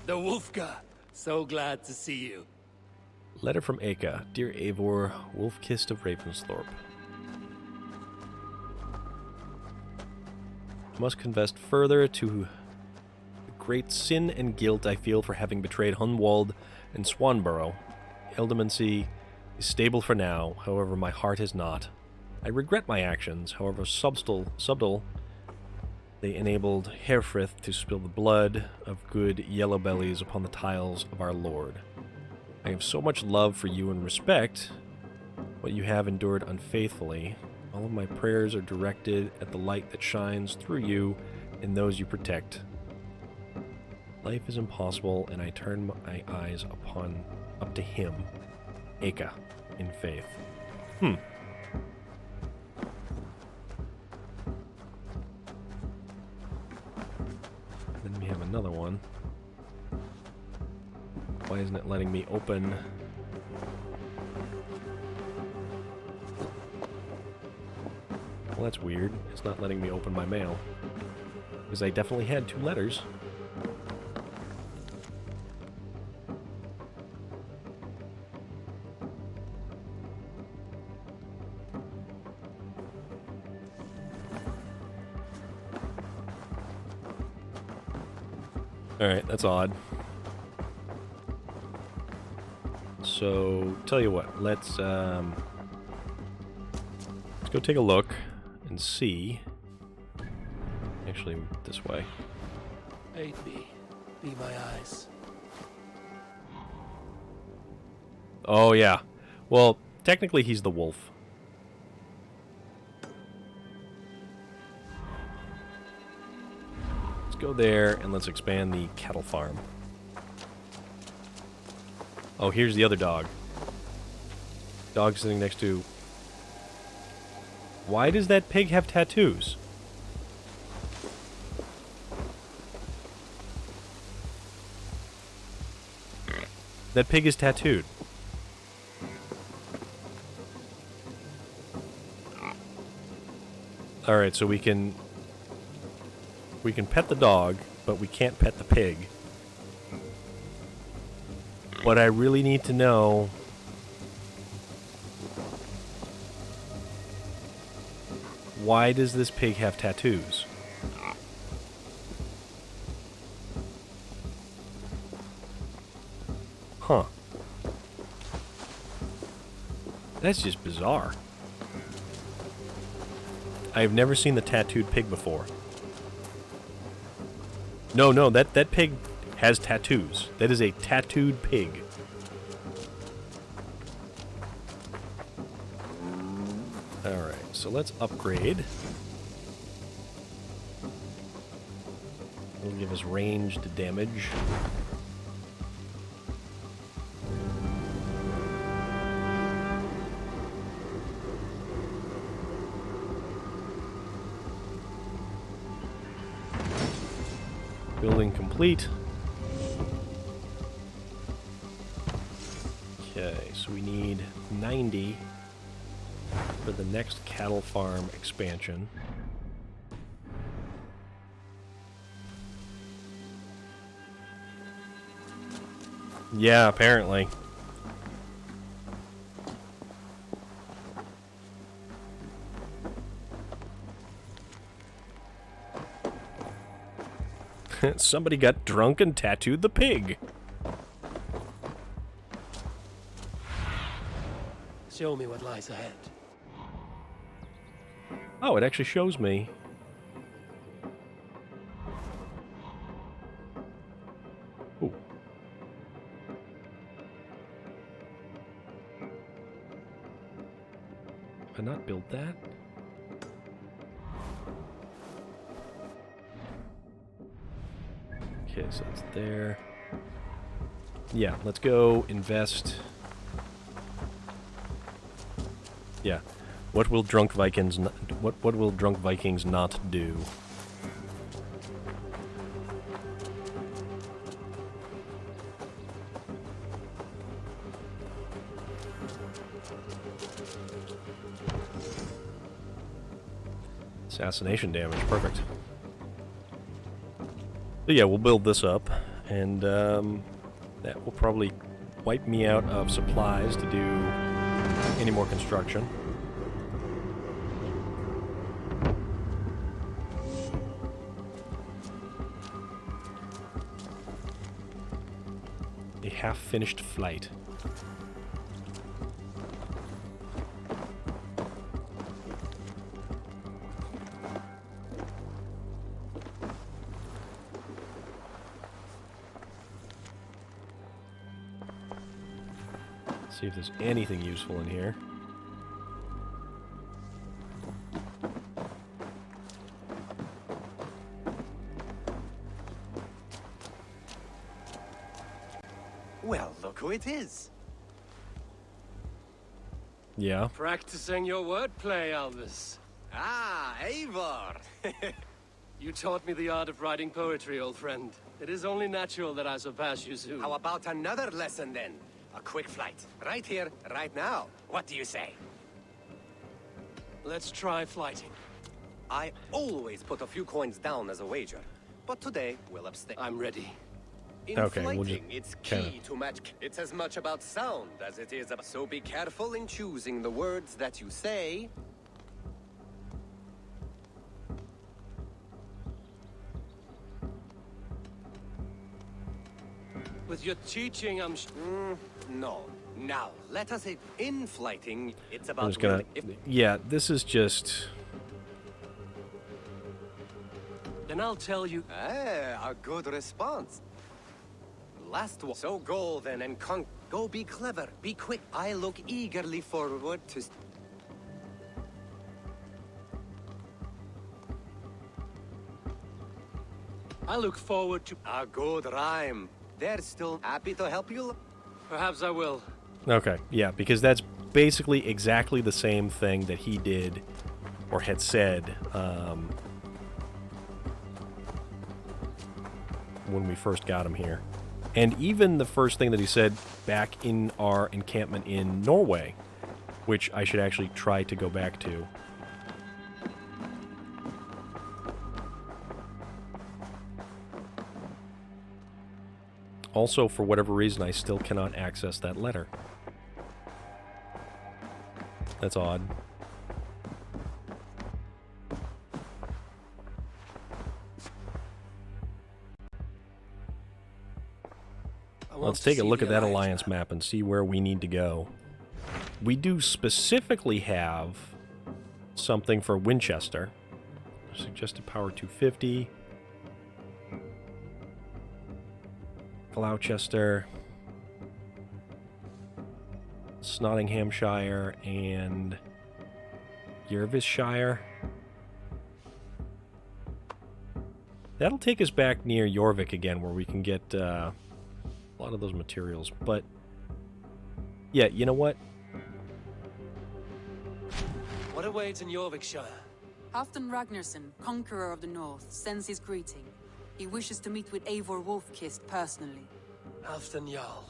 The Wolfka. So glad to see you. Letter from Aka. Dear Eivor, Wolf-Kissed of Ravensthorpe. I must confess further to the great sin and guilt I feel for having betrayed Hunwald and Swanborough. Eldermancy is stable for now, however my heart is not. I regret my actions, however subtle they enabled Herefrith to spill the blood of good yellow bellies upon the tiles of our Lord. I have so much love for you and respect what you have endured unfaithfully. All of my prayers are directed at the light that shines through you and those you protect. Life is impossible, and I turn my eyes up to him, Aka, in faith. Then we have another one. Why isn't it letting me open? Well, that's weird. It's not letting me open my mail. Because I definitely had 2 letters. Alright, that's odd. So, tell you what, let's go take a look and see. Actually, this way. Aid me. Be my eyes. Oh, yeah. Well, technically he's the wolf. Let's go there and let's expand the cattle farm. Oh, here's the other dog. Dog sitting next to... Why does that pig have tattoos? That pig is tattooed. Alright, so we can pet the dog, but we can't pet the pig. What I really need to know... Why does this pig have tattoos? Huh. That's just bizarre. I've never seen the tattooed pig before. No, that pig has tattoos. That is a tattooed pig. Alright, so let's upgrade. It'll give us ranged damage. Building complete. Okay, so we need 90 for the next cattle farm expansion. Yeah, apparently. Somebody got drunk and tattooed the pig. Show me what lies ahead. Oh, it actually shows me. Ooh. Have I not built that? Okay, so it's there. Yeah, let's go invest. Yeah. What will drunk Vikings what will drunk Vikings not do? Assassination damage, perfect. So yeah, we'll build this up, and that will probably wipe me out of supplies to do any more construction. A half-finished flight. See if there's anything useful in here. Well, look who it is. Yeah. Practicing your wordplay, Albus. Ah, Eivor! You taught me the art of writing poetry, old friend. It is only natural that I surpass you soon. How about another lesson, then? A quick flight. Right here, right now. What do you say? Let's try flighting. I always put a few coins down as a wager, but today we'll abstain. I'm ready. In Okay, flighting, we'll just it's kinda- key to match. It's as much about sound as it is about. So be careful in choosing the words that you say. With your teaching, I'm No. Now, let us say in flighting, it's I'm about just gonna... Yeah, this is just... Then I'll tell you. Ah, a good response. Last one. So go then and go be clever, be quick. I look eagerly forward to... I look forward to... A good rhyme. They're still happy to help you. Perhaps I will. Okay, yeah, because that's basically exactly the same thing that he did, or had said, when we first got him here. And even the first thing that he said back in our encampment in Norway, which I should actually try to go back to. Also, for whatever reason, I still cannot access that letter. That's odd. Let's take a look at that alliance map and see where we need to go. We do specifically have something for Winchester. Suggested power 250. Gloucester, Nottinghamshire, and Eurvicscire. That'll take us back near Jorvik again, where we can get a lot of those materials. But, yeah, you know what? What awaits in Eurvicscire? Halfdan Ragnarsson, conqueror of the north, sends his greeting. He wishes to meet with Eivor Wolfkist personally. Halfdan Jarl.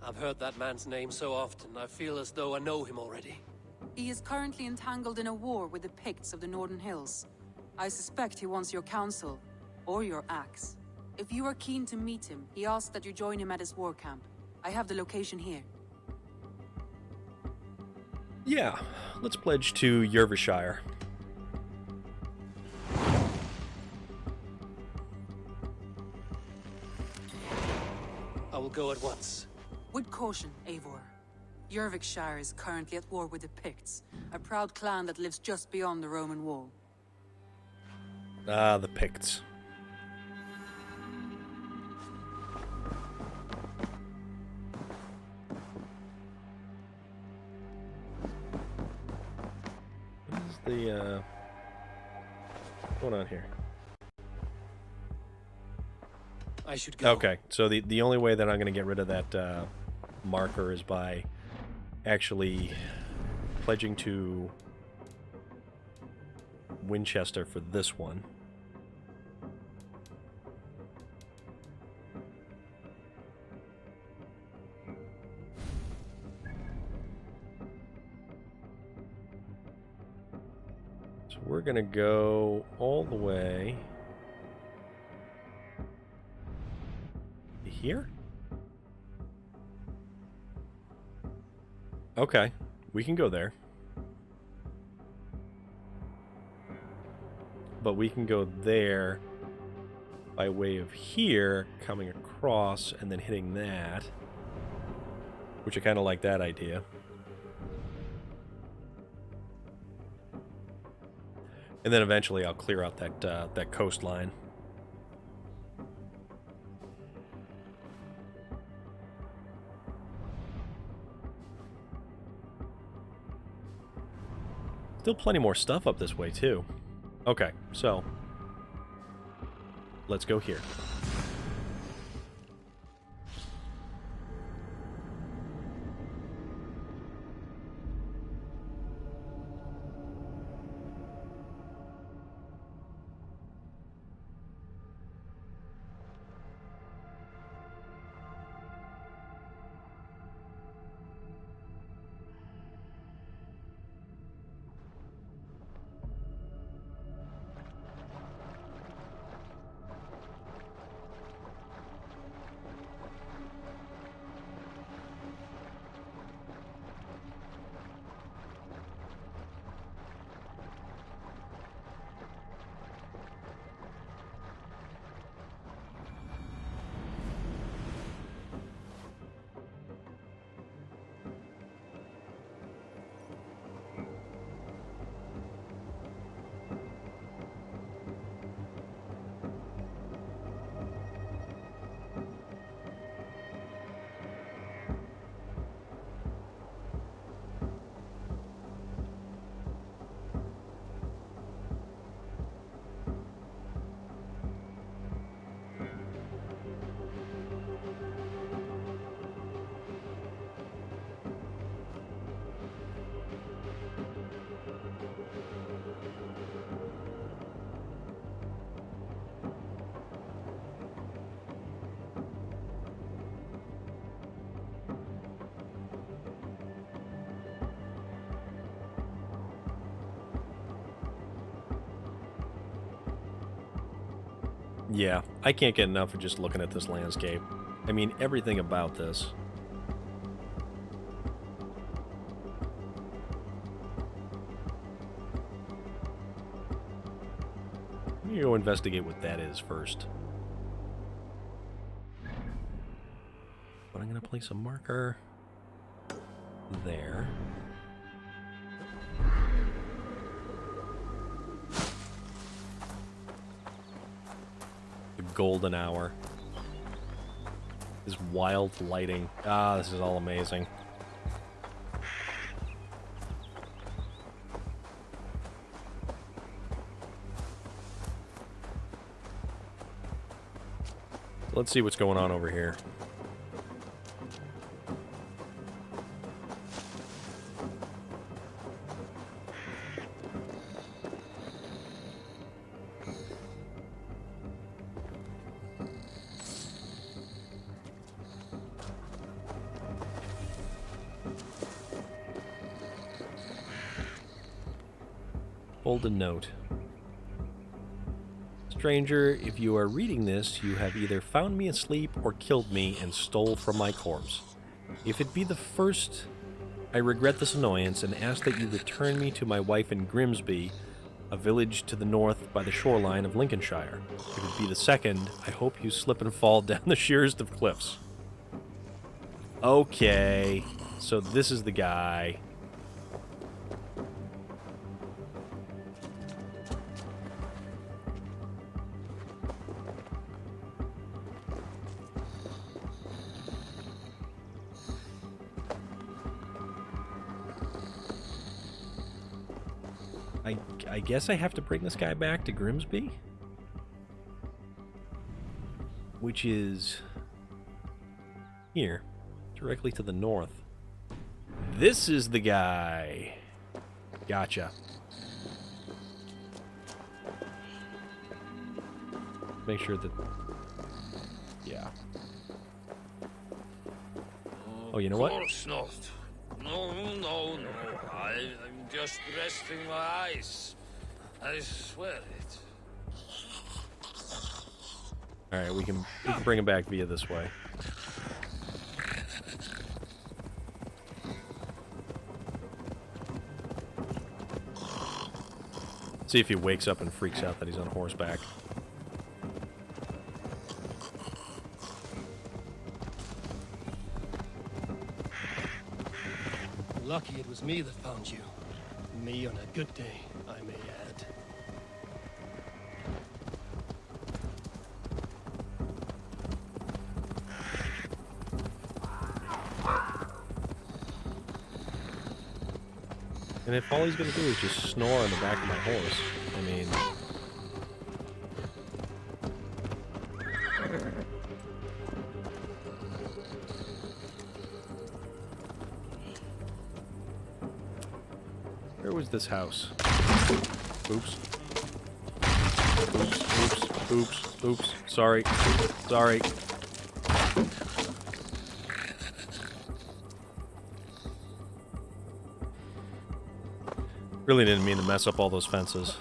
I've heard that man's name so often, I feel as though I know him already. He is currently entangled in a war with the Picts of the Northern Hills. I suspect he wants your counsel, or your axe. If you are keen to meet him, he asks that you join him at his war camp. I have the location here. Yeah, let's pledge to Eurvicscire. I will go at once. With caution, Eivor. Eurvicscire is currently at war with the Picts, a proud clan that lives just beyond the Roman wall. Ah, the Picts. What is the, what's going on here? I should go. Okay, so the only way that I'm going to get rid of that marker is by actually pledging to Winchester for this one. So we're we're gonna go all the way here. Okay, we can go there. But we can go there by way of here, coming across and then hitting that. Which I kind of like that idea. And then eventually I'll clear out that coastline. Still plenty more stuff up this way, too. Okay, so let's go here. Yeah, I can't get enough of just looking at this landscape. I mean, everything about this. Let me go investigate what that is first. But I'm going to place a marker there. Golden hour. This wild lighting. Ah, this is all amazing. Let's see what's going on over here. Golden note. Stranger, if you are reading this, you have either found me asleep or killed me and stole from my corpse. If it be the first, I regret this annoyance and ask that you return me to my wife in Grimsby, a village to the north by the shoreline of Lincolnshire. If it be the second, I hope you slip and fall down the sheerest of cliffs. Okay, so this is the guy. I guess I have to bring this guy back to Grimsby? Which is here, directly to the north. This is the guy. Gotcha. Make sure that... Yeah. Oh, you know what? Of course not. No. I'm just resting my eyes. I swear it. Alright, we can bring him back via this way. See if he wakes up and freaks out that he's on horseback. Lucky it was me that found you. Me on a good day, I may add. And if all he's gonna do is just snore on the back of my horse, I mean... Where was this house? Oops. Oops. Sorry. Really didn't mean to mess up all those fences.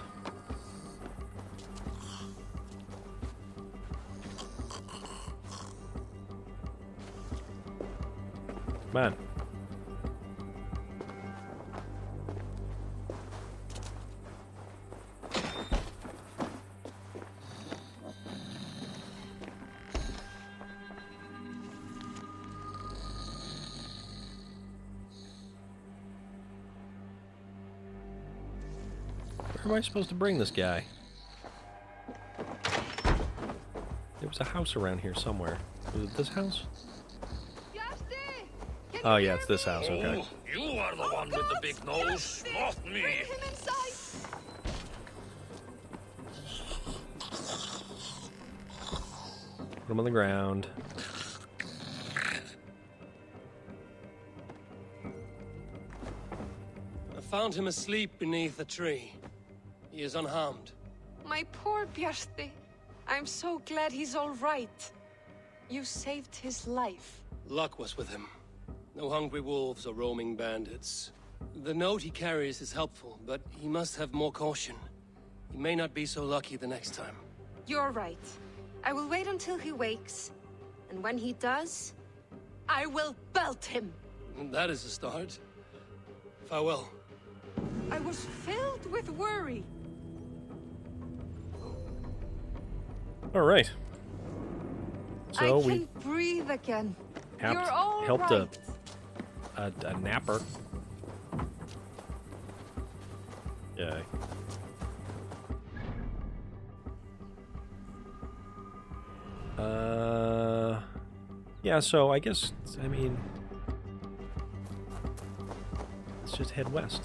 Come on. Where am I supposed to bring this guy? There was a house around here somewhere. Was it this house? Oh yeah, it's this house, okay. Oh, you are the one with the big nose, not me. Put him on the ground. I found him asleep beneath a tree. He is unharmed. My poor Bjarti. I'm so glad he's all right. You saved his life. Luck was with him. No hungry wolves or roaming bandits. The note he carries is helpful, but he must have more caution. He may not be so lucky the next time. You're right. I will wait until he wakes. And when he does, I will belt him. That is a start. Farewell. I was filled with worry. All right. So I can breathe again. You're all helped right. a napper. Yeah. Yeah, so I guess, I mean, let's just head west.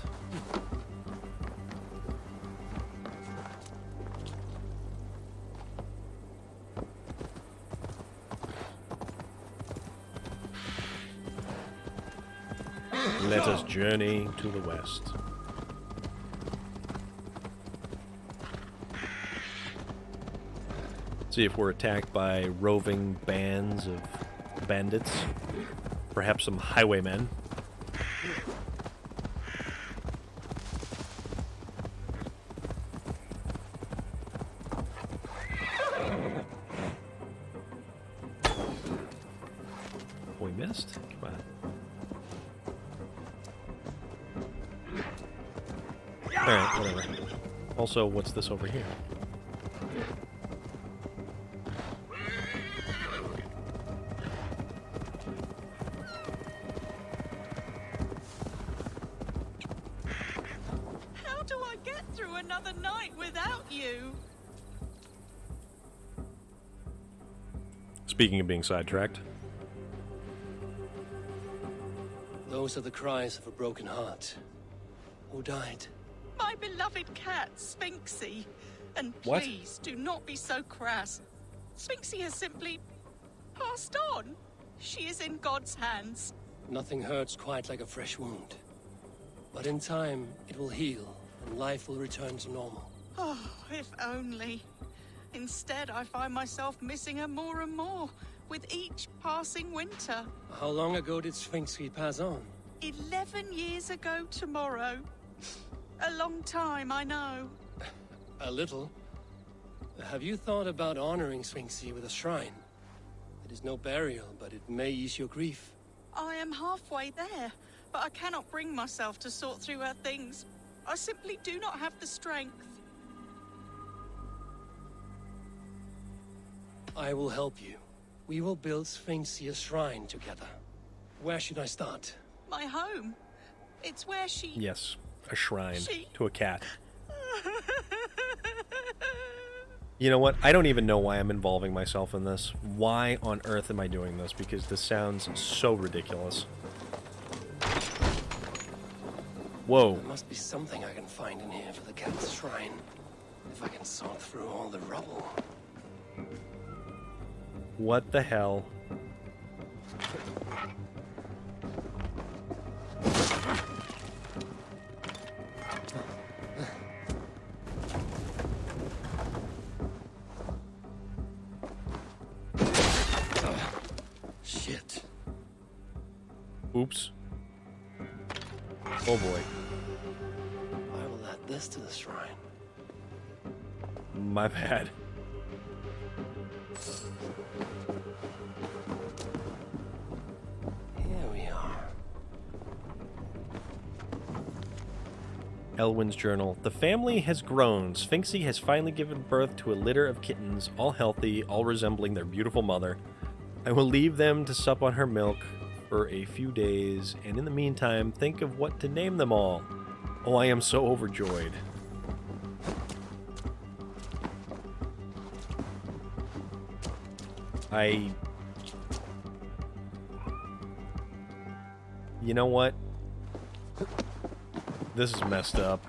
Let us journey to the west. See if we're attacked by roving bands of bandits. Perhaps some highwaymen. We missed? Come on. Alright, whatever. Also, what's this over here? How do I get through another night without you? Speaking of being sidetracked. Those are the cries of a broken heart. Who died? My beloved cat, Sphinxie. And What? please, do not be so crass. Sphinxie has simply passed on. She is in God's hands. Nothing hurts quite like a fresh wound. But in time, it will heal, and life will return to normal. Oh, if only. Instead, I find myself missing her more and more, with each passing winter. How long ago did Sphinxie pass on? 11 years ago tomorrow. A long time, I know. A little. Have you thought about honoring Sphinxie with a shrine? It is no burial, but it may ease your grief. I am halfway there, but I cannot bring myself to sort through her things. I simply do not have the strength. I will help you. We will build Sphinxie a shrine together. Where should I start? My home. It's where she... Yes, a shrine to a cat. You know what? I don't even know why I'm involving myself in this. Why on earth am I doing this? Because this sounds so ridiculous. Whoa. There must be something I can find in here for the cat's shrine. If I can sort through all the rubble. What the hell? Shit. Oops. Oh boy. I will add this to the shrine. My bad. Here we are. Elwyn's journal. The family has grown. Sphinxie has finally given birth to a litter of kittens, all healthy, all resembling their beautiful mother. I will leave them to sup on her milk for a few days, and in the meantime, think of what to name them all. Oh, I am so overjoyed. You know what? This is messed up.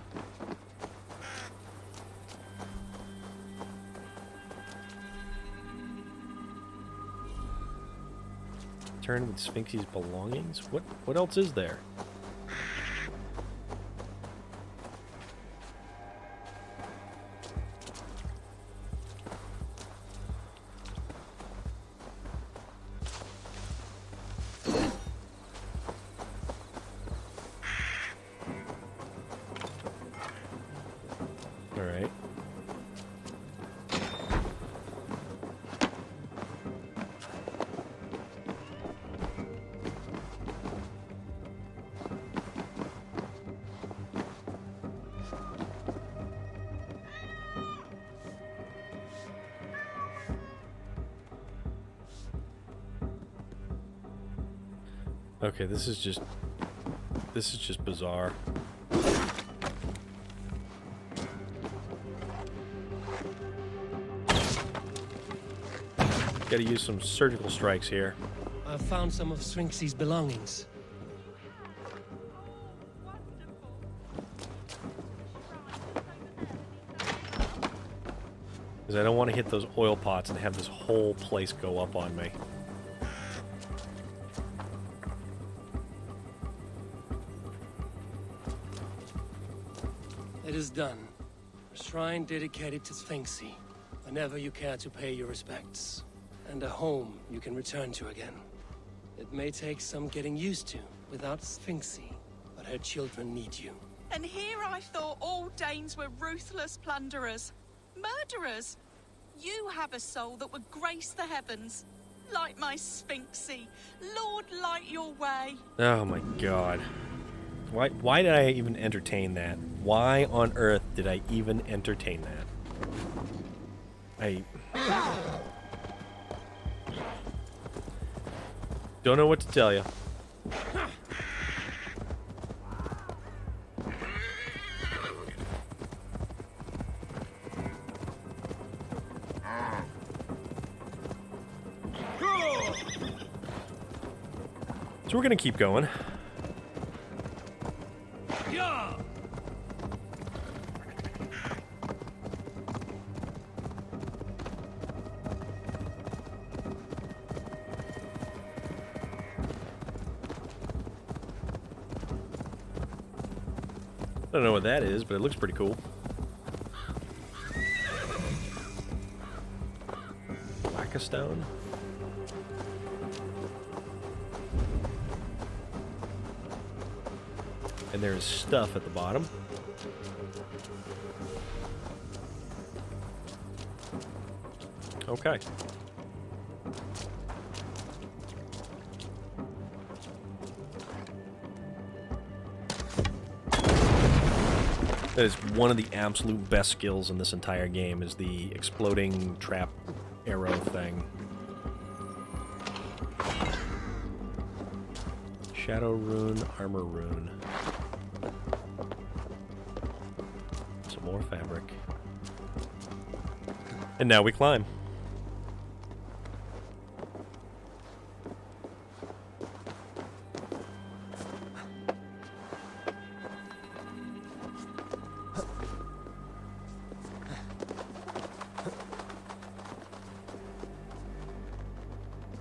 Turn with Sphinxie's belongings? What else is there? Alright. Okay, this is just bizarre. Gotta use some surgical strikes here. I've found some of Sphinxie's belongings. Because I don't want to hit those oil pots and have this whole place go up on me. It is done. A shrine dedicated to Sphinxie, whenever you care to pay your respects. And a home you can return to again. It may take some getting used to without Sphinxie, but her children need you. And here I thought all Danes were ruthless plunderers. Murderers! You have a soul that would grace the heavens. Like my Sphinxie. Lord, light your way. Oh my god. Why did I even entertain that? Why on earth did I even entertain that? Don't know what to tell you. So we're gonna keep going. I don't know what that is, but it looks pretty cool. Blackstone. And there's stuff at the bottom. Okay. That is one of the absolute best skills in this entire game, is the exploding trap arrow thing. Shadow rune, armor rune. Some more fabric. And now we climb.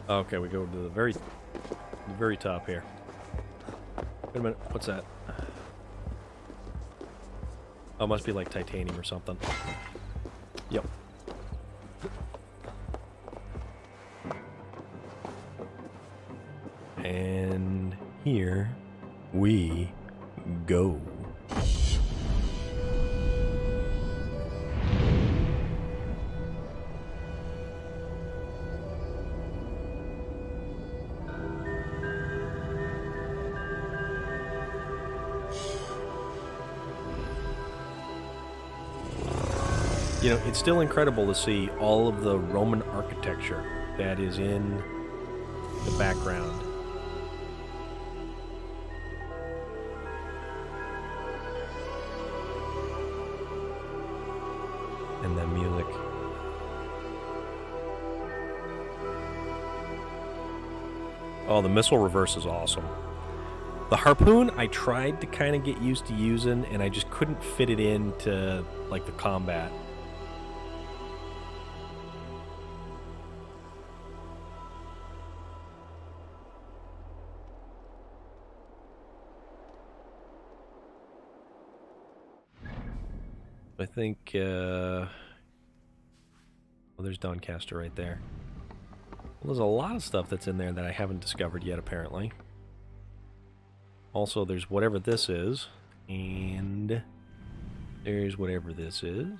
Okay, we go to the very top here. Wait a minute, what's that? Oh, it must be like titanium or something. Yep. And here we go. You know, it's still incredible to see all of the Roman architecture that is in the background. And that music. Oh, the missile reverse is awesome. The harpoon, I tried to kind of get used to using, and I just couldn't fit it into, like, the combat. I think, well, there's Donecaestre right there. Well, there's a lot of stuff that's in there that I haven't discovered yet, apparently. Also, there's whatever this is, and there's whatever this is.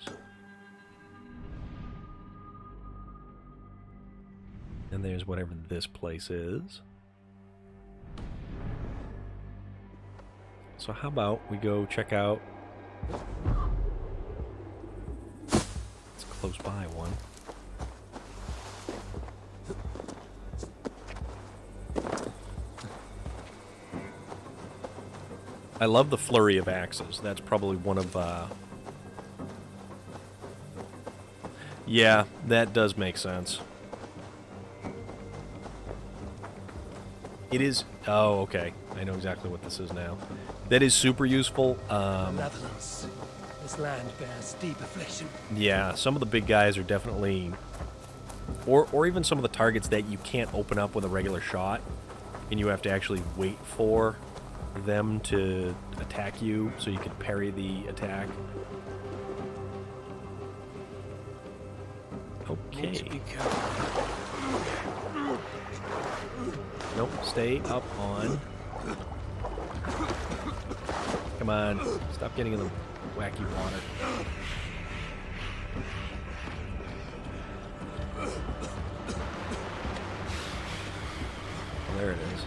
And there's whatever this place is. So how about we go check out... close by one. I love the flurry of axes. That's probably one of, yeah, that does make sense. It is... Oh, okay. I know exactly what this is now. That is super useful. Netherlands. This land bears deep affliction. Yeah, some of the big guys are definitely... Or even some of the targets that you can't open up with a regular shot, and you have to actually wait for them to attack you so you can parry the attack. Okay. Nope, stay up on. Come on, stop getting in the wacky water. Oh, there it is.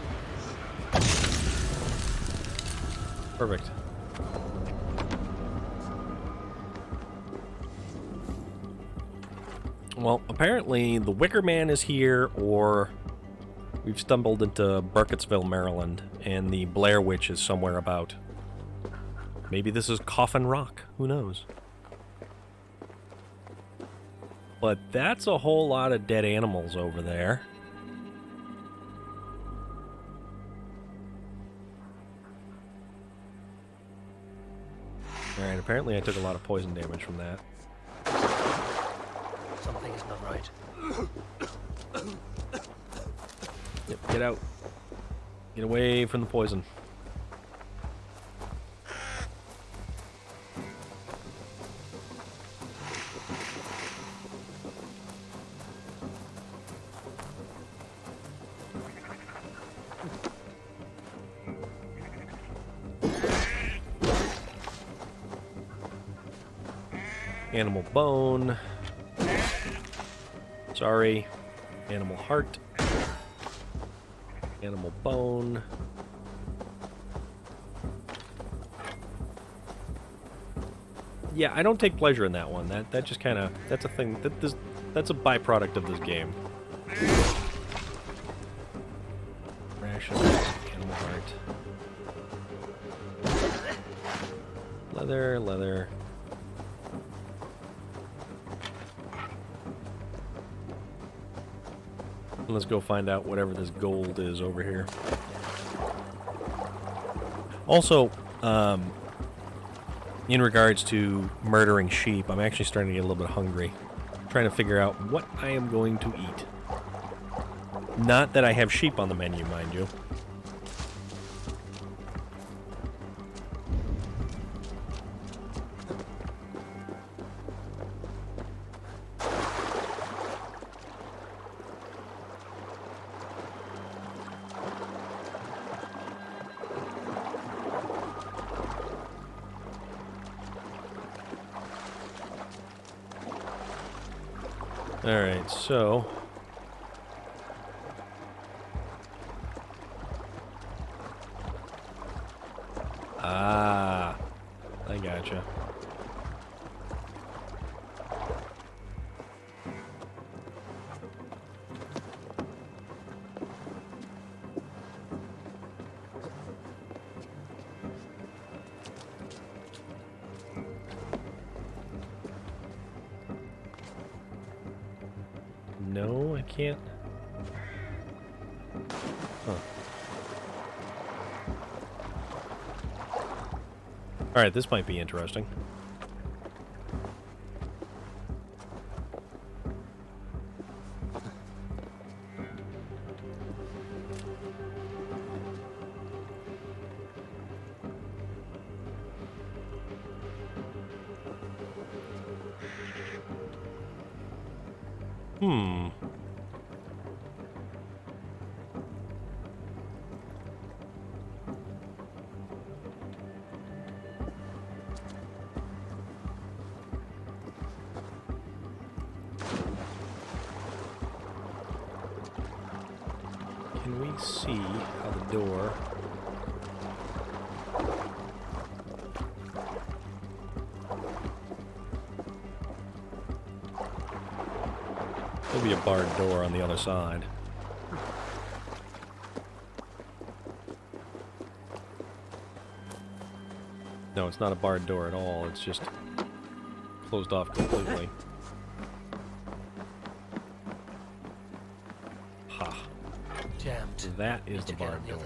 Perfect. Well, apparently the Wicker Man is here, or we've stumbled into Burkittsville, Maryland, and the Blair Witch is somewhere about. Maybe this is Coffin Rock. Who knows? But that's a whole lot of dead animals over there. Alright, apparently I took a lot of poison damage from that. Something is not right. Yep, get out. Get away from the poison. Animal bone. Sorry. Animal heart. Animal bone. Yeah, I don't take pleasure in that one. That just kind of, that's a thing, that's a byproduct of this game. Rations, animal heart. Leather, leather. Let's go find out whatever this gold is over here. Also, in regards to murdering sheep, I'm actually starting to get a little bit hungry. I'm trying to figure out what I am going to eat. Not that I have sheep on the menu, mind you. Alright, so... Ah, I gotcha. No, I can't. Huh. Alright, this might be interesting. Can we see how the door... There'll be a barred door on the other side. No, it's not a barred door at all. It's just closed off completely. Ha. Jammed. So that is the barred door.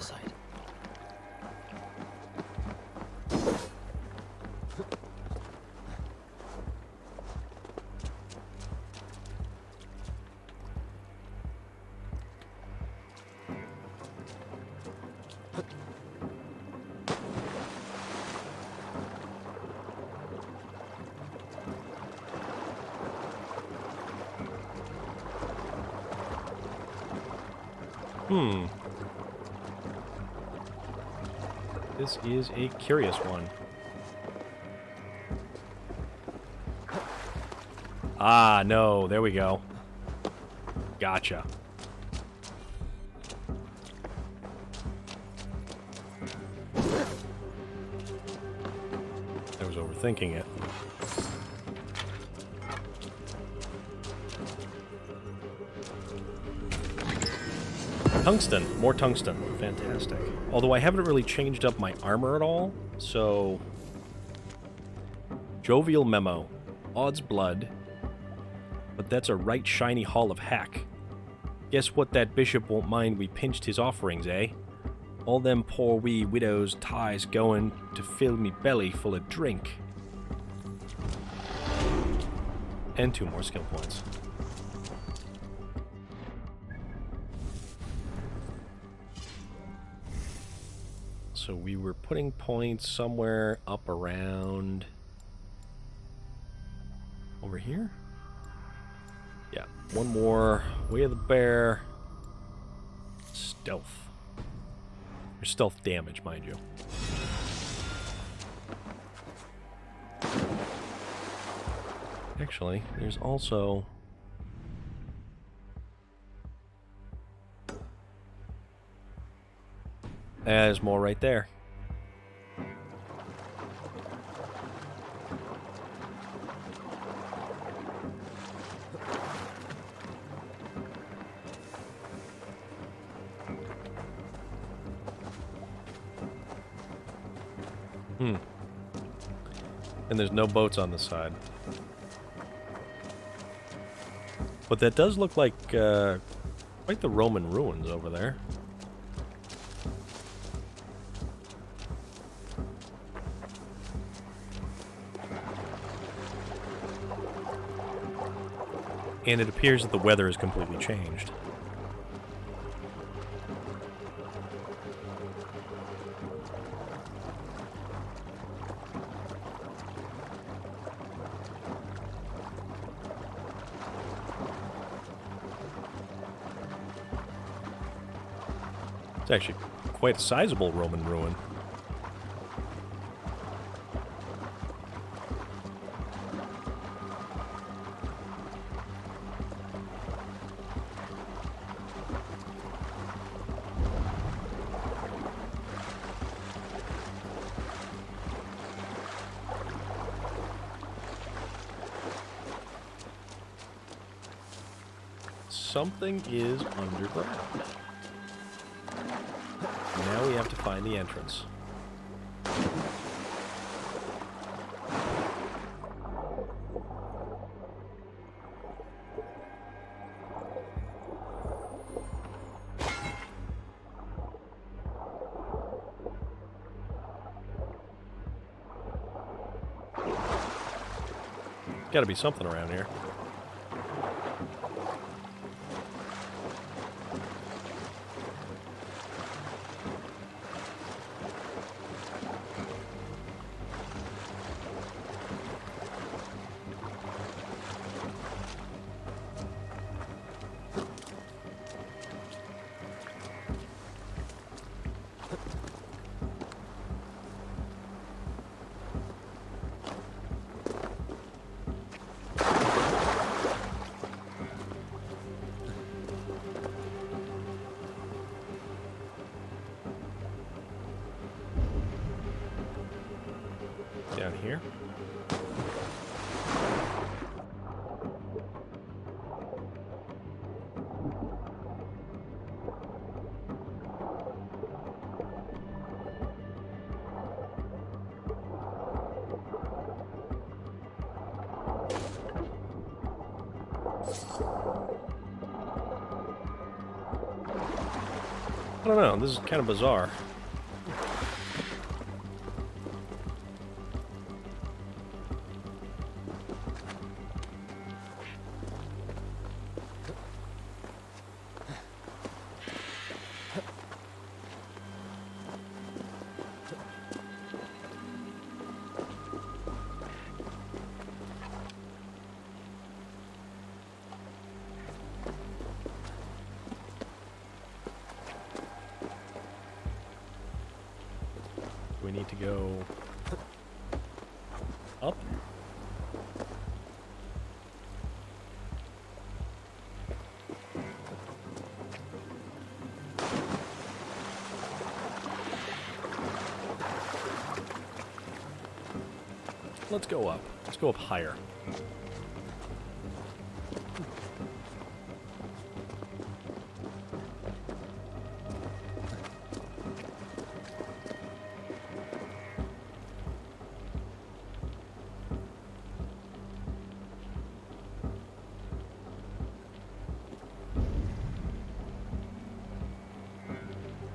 This is a curious one. Ah, no. There we go. Gotcha. I was overthinking it. Tungsten. More tungsten. Fantastic. Although I haven't really changed up my armor at all, so... Jovial Memo. Odds blood. But that's a right shiny haul of hack. Guess what that bishop won't mind we pinched his offerings, eh? All them poor wee widows' ties going to fill me belly full of drink. And 2 more skill points. So we were putting points somewhere up around... over here? Yeah, one more. Way of the Bear. Stealth. Or stealth damage, mind you. Actually, there's also... There's more right there. And there's no boats on this side. But that does look like quite the Roman ruins over there. And it appears that the weather has completely changed. It's actually quite a sizable Roman ruin. Something is underground. Now we have to find the entrance. Gotta be something around here. Down here. I don't know, this is kind of bizarre. We need to go up. Let's go up. Let's go up higher.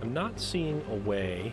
I'm not seeing a way.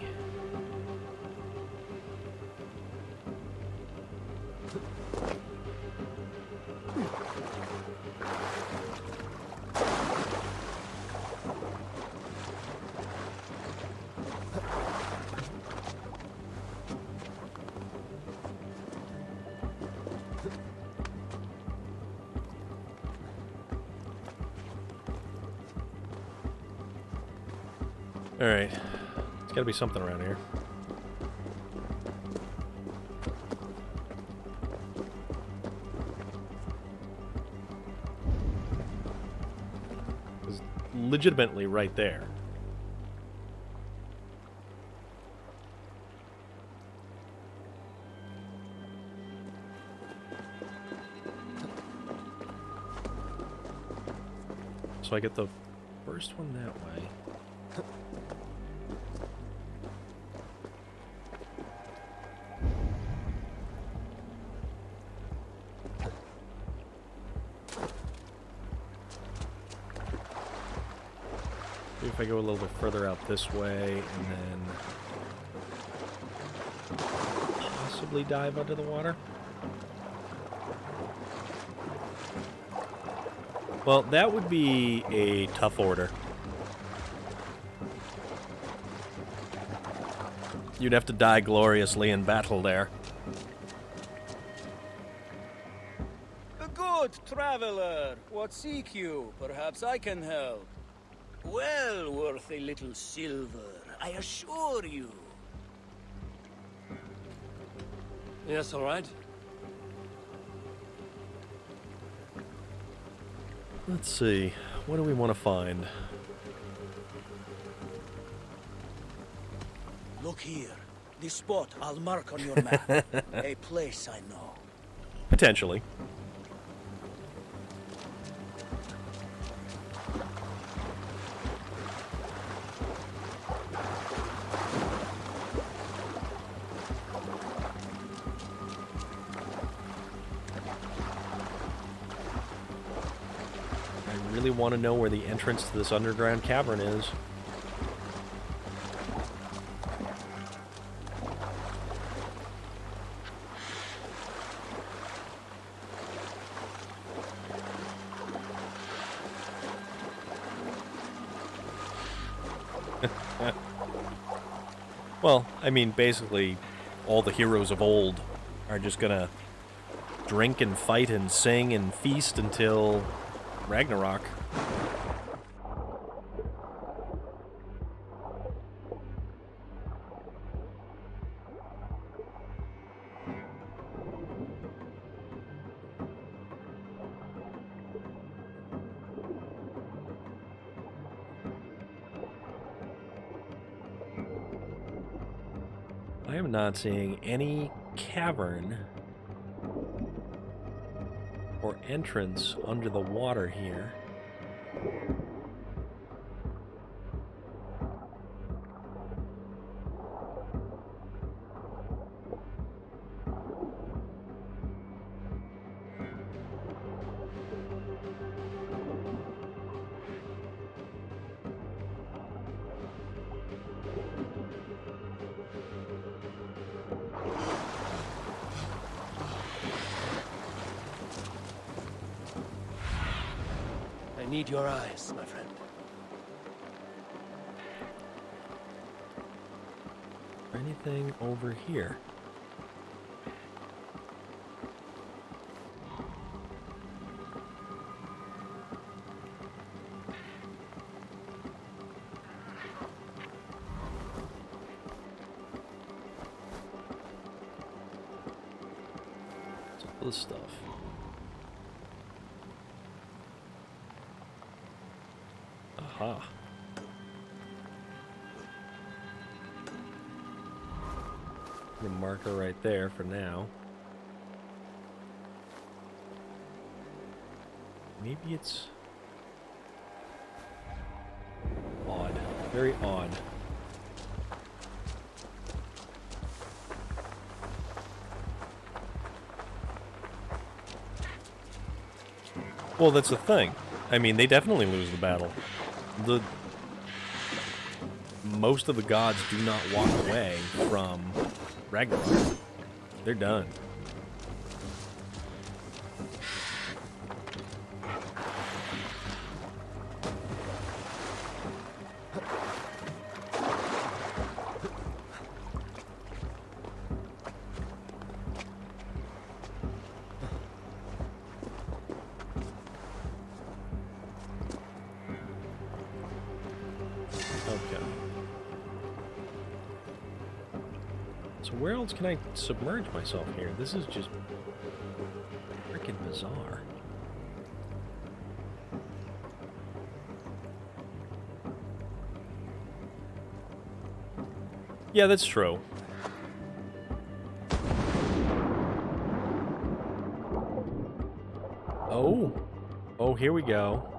Alright. There's gotta be something around here. It's legitimately right there. So I get the first one that way. Maybe if I go a little bit further out this way and then possibly dive under the water. Well, that would be a tough order. You'd have to die gloriously in battle there. A good traveler. What seek you? Perhaps I can help. Well worth a little silver, I assure you. Yes, all right. Let's see. What do we want to find? Look here. This spot I'll mark on your map. A place I know. Potentially. I really want to know where the entrance to this underground cavern is. Well, I mean, basically, all the heroes of old are just gonna drink and fight and sing and feast until Ragnarok. I am not seeing any cavern or entrance under the water here. I need your eyes, my friend. Anything over here? What's all this stuff? Aha. The marker right there for now. Maybe it's odd. Very odd. Well, that's the thing. I mean, they definitely lose the battle. Most of the gods do not walk away from Ragnarok. They're done. Where else can I submerge myself here? This is just freaking bizarre. Yeah, that's true. Oh, here we go.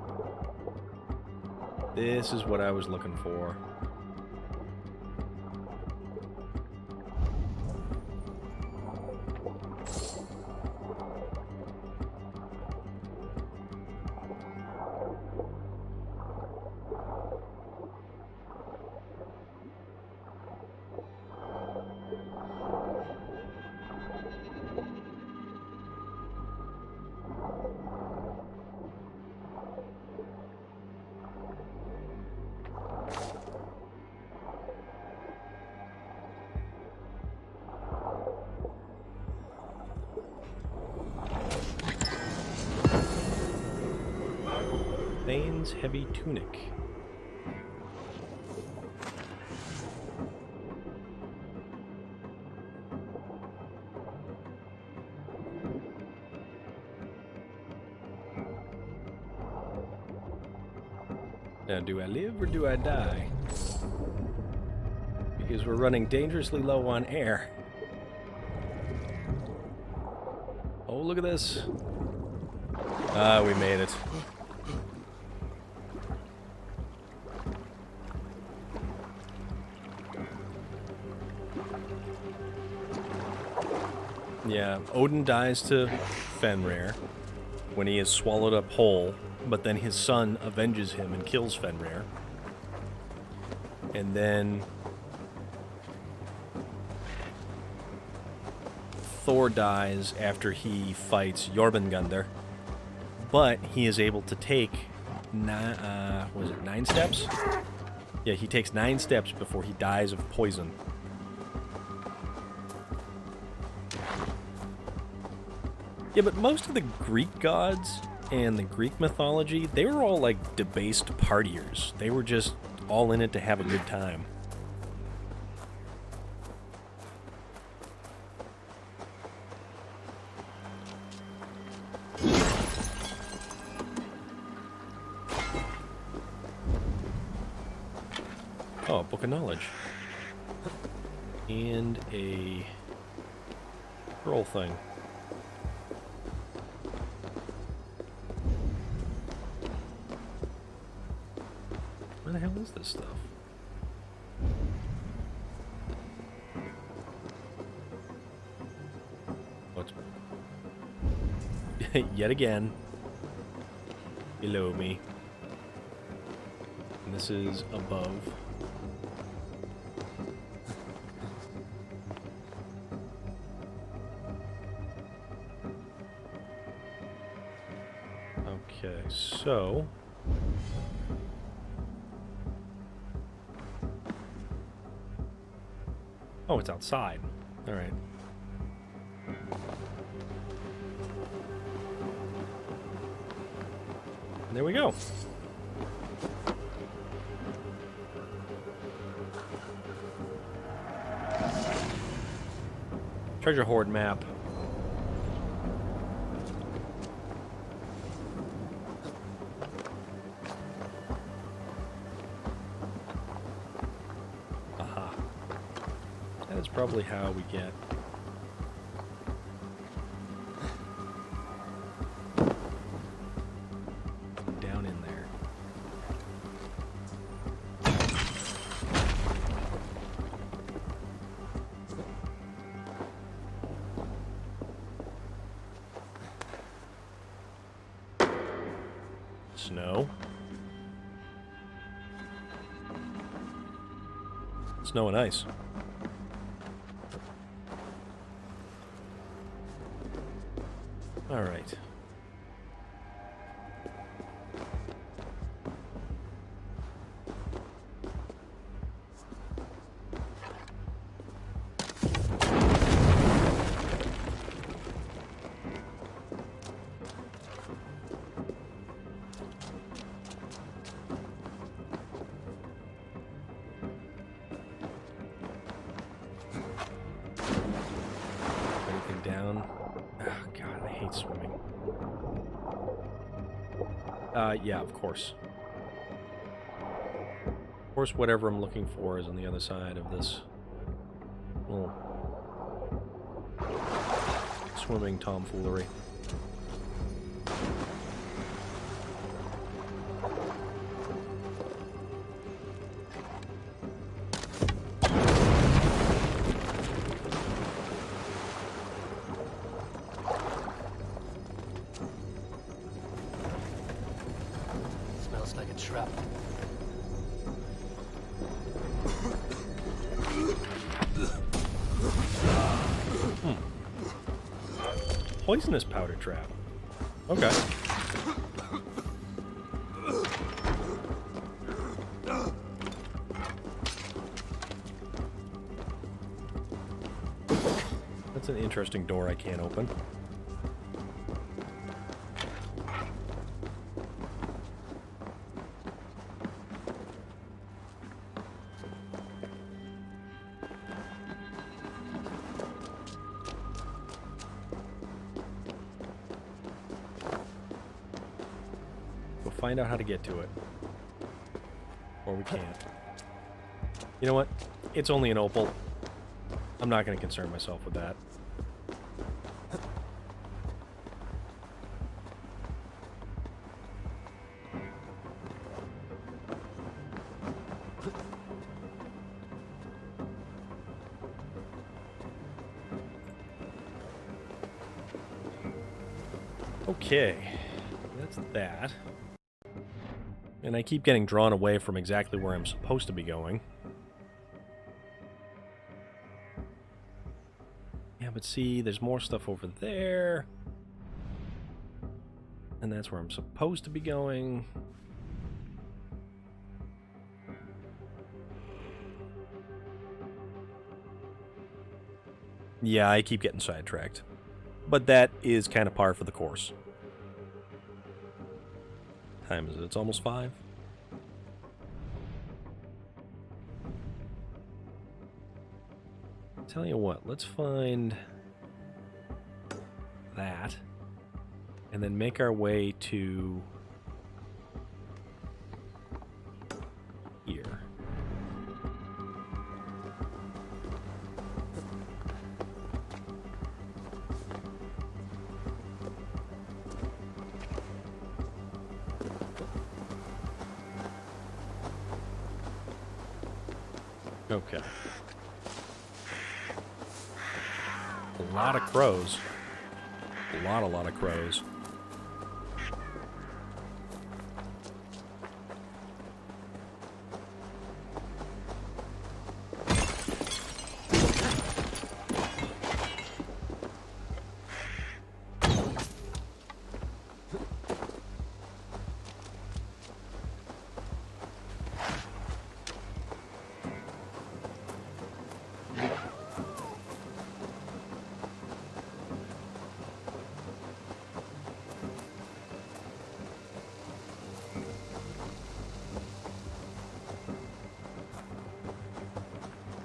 This is what I was looking for. Thane's heavy tunic. Now, do I live or do I die? Because we're running dangerously low on air. Oh, look at this. Ah, we made it. Yeah, Odin dies to Fenrir when he is swallowed up whole, but then his son avenges him and kills Fenrir. And then Thor dies after he fights Jormungandr, but he is able to take 9 steps? Yeah, he takes 9 steps before he dies of poison. Yeah, but most of the Greek gods and the Greek mythology, they were all like debased partiers. They were just all in it to have a good time. Oh, a book of knowledge. And a scroll thing. Where the hell is this stuff? What's... Yet again. Below me. And this is above. Okay, so... Oh, it's outside. All right. And there we go. Treasure hoard map. Probably how we get down in there. Snow. Snow and ice. All right. Anything down? Oh, God, I hate swimming. Yeah, of course. Of course, whatever I'm looking for is on the other side of this little swimming tomfoolery. smells like a trap. Poisonous powder trap. Okay. That's an interesting door I can't open. We'll find out how to get to it. Or we can't. You know what? It's only an opal. I'm not going to concern myself with that. Okay, that's that. And I keep getting drawn away from exactly where I'm supposed to be going. Yeah, but see, there's more stuff over there. And that's where I'm supposed to be going. Yeah, I keep getting sidetracked. But that is kind of par for the course. Time is it? It's almost 5. Tell you what, let's find that and then make our way to here. Okay. A lot of crows. A lot of crows.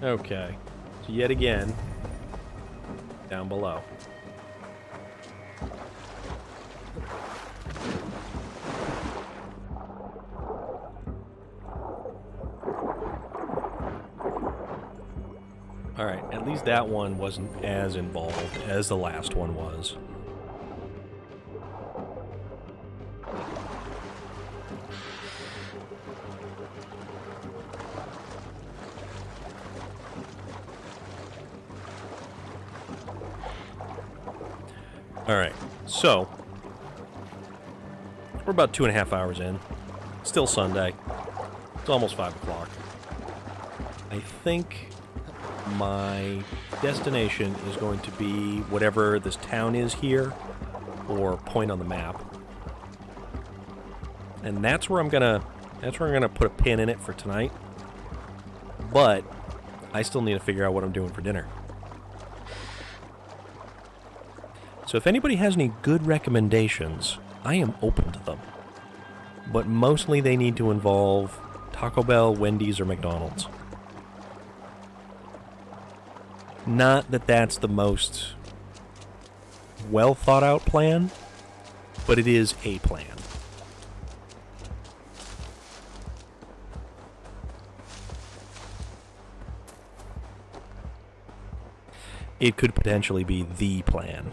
Okay, so yet again, down below. Alright, at least that one wasn't as involved as the last one was. Alright, so we're about 2.5 hours in. Still Sunday. It's almost 5 o'clock. I think my destination is going to be whatever this town is here, or point on the map. And that's where I'm gonna put a pin in it for tonight. But I still need to figure out what I'm doing for dinner. So if anybody has any good recommendations, I am open to them. But mostly they need to involve Taco Bell, Wendy's, or McDonald's. Not that that's the most well thought out plan, but it is a plan. It could potentially be the plan.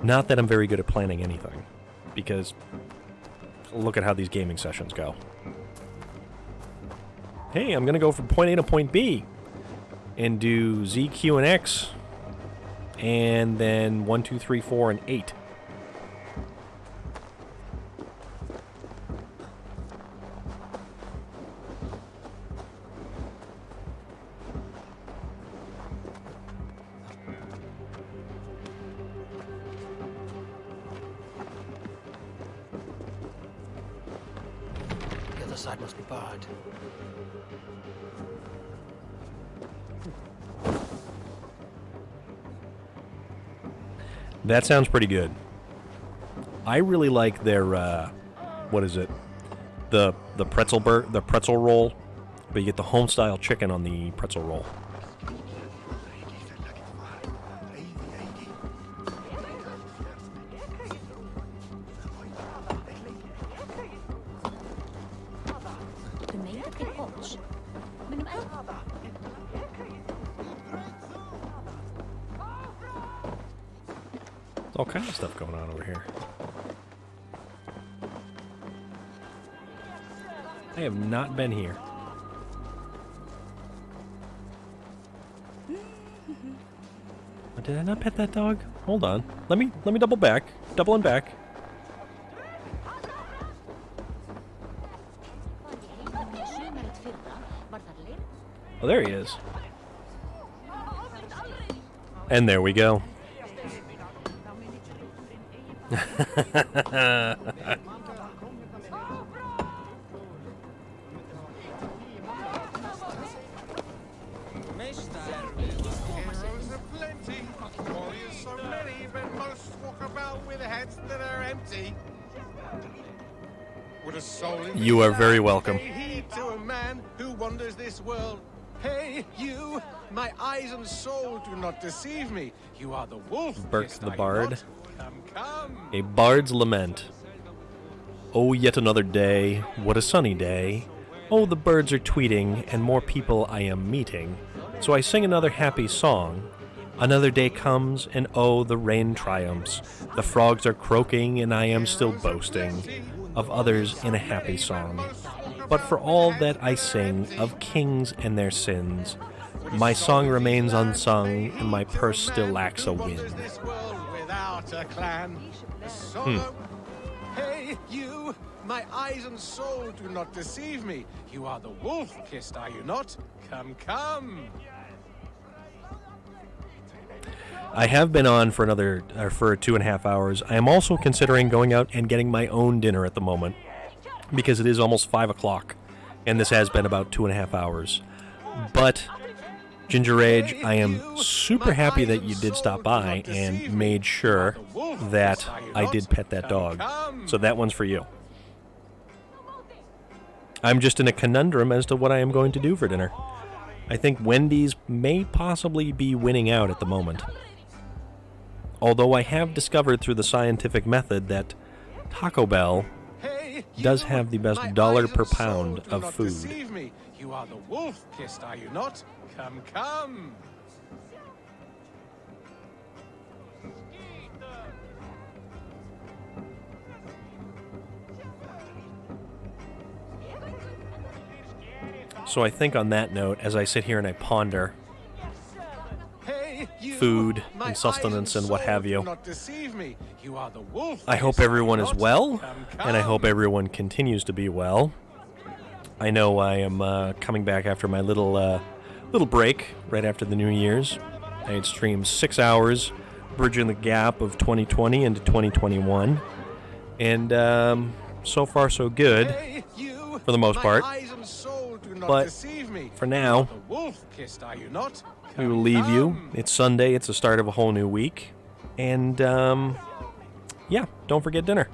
Not that I'm very good at planning anything, because look at how these gaming sessions go. Hey, I'm going to go from point A to point B and do Z, Q, and X, and then 1, 2, 3, 4, and 8. other side must be barred. That sounds pretty good. I really like their, what is it? The pretzel roll, but you get the home-style chicken on the pretzel roll. All kinds of stuff going on over here. I have not been here. Did I not pet that dog? Hold on. Let me double back. Double and back. Oh, there he is. And there we go. You are very welcome. Heed to a man who wanders this world. Hey, you! My eyes and soul do not deceive me. You are the wolf. Burke the Bard. Come. A bard's lament. Oh, yet another day. What a sunny day. Oh, the birds are tweeting, and more people I am meeting. So I sing another happy song. Another day comes, and oh, the rain triumphs. The frogs are croaking, and I am still boasting of others in a happy song. But for all that I sing of kings and their sins, my song remains unsung, and my purse still lacks a win. Hey, you! My eyes and soul do not deceive me. You are the wolf-kissed, are you not? Come, come! I have been on for for 2.5 hours. I am also considering going out and getting my own dinner at the moment, because it is almost 5 o'clock, and this has been about 2.5 hours. But, Ginger Age, I am super happy that you did stop by and made sure that I did pet that dog. So that one's for you. I'm just in a conundrum as to what I am going to do for dinner. I think Wendy's may possibly be winning out at the moment. Although I have discovered through the scientific method that Taco Bell does have the best dollar per pound of food. You are the wolf-kissed, are you not? Come, come! So I think on that note, as I sit here and I ponder food and sustenance and what have you, I hope everyone is well, and I hope everyone continues to be well. I know I am coming back after my little break right after the New Year's. I had streamed 6 hours, bridging the gap of 2020 into 2021, and so far so good for the most part. But for now, we will leave you. It's Sunday. It's the start of a whole new week. And, yeah, don't forget dinner.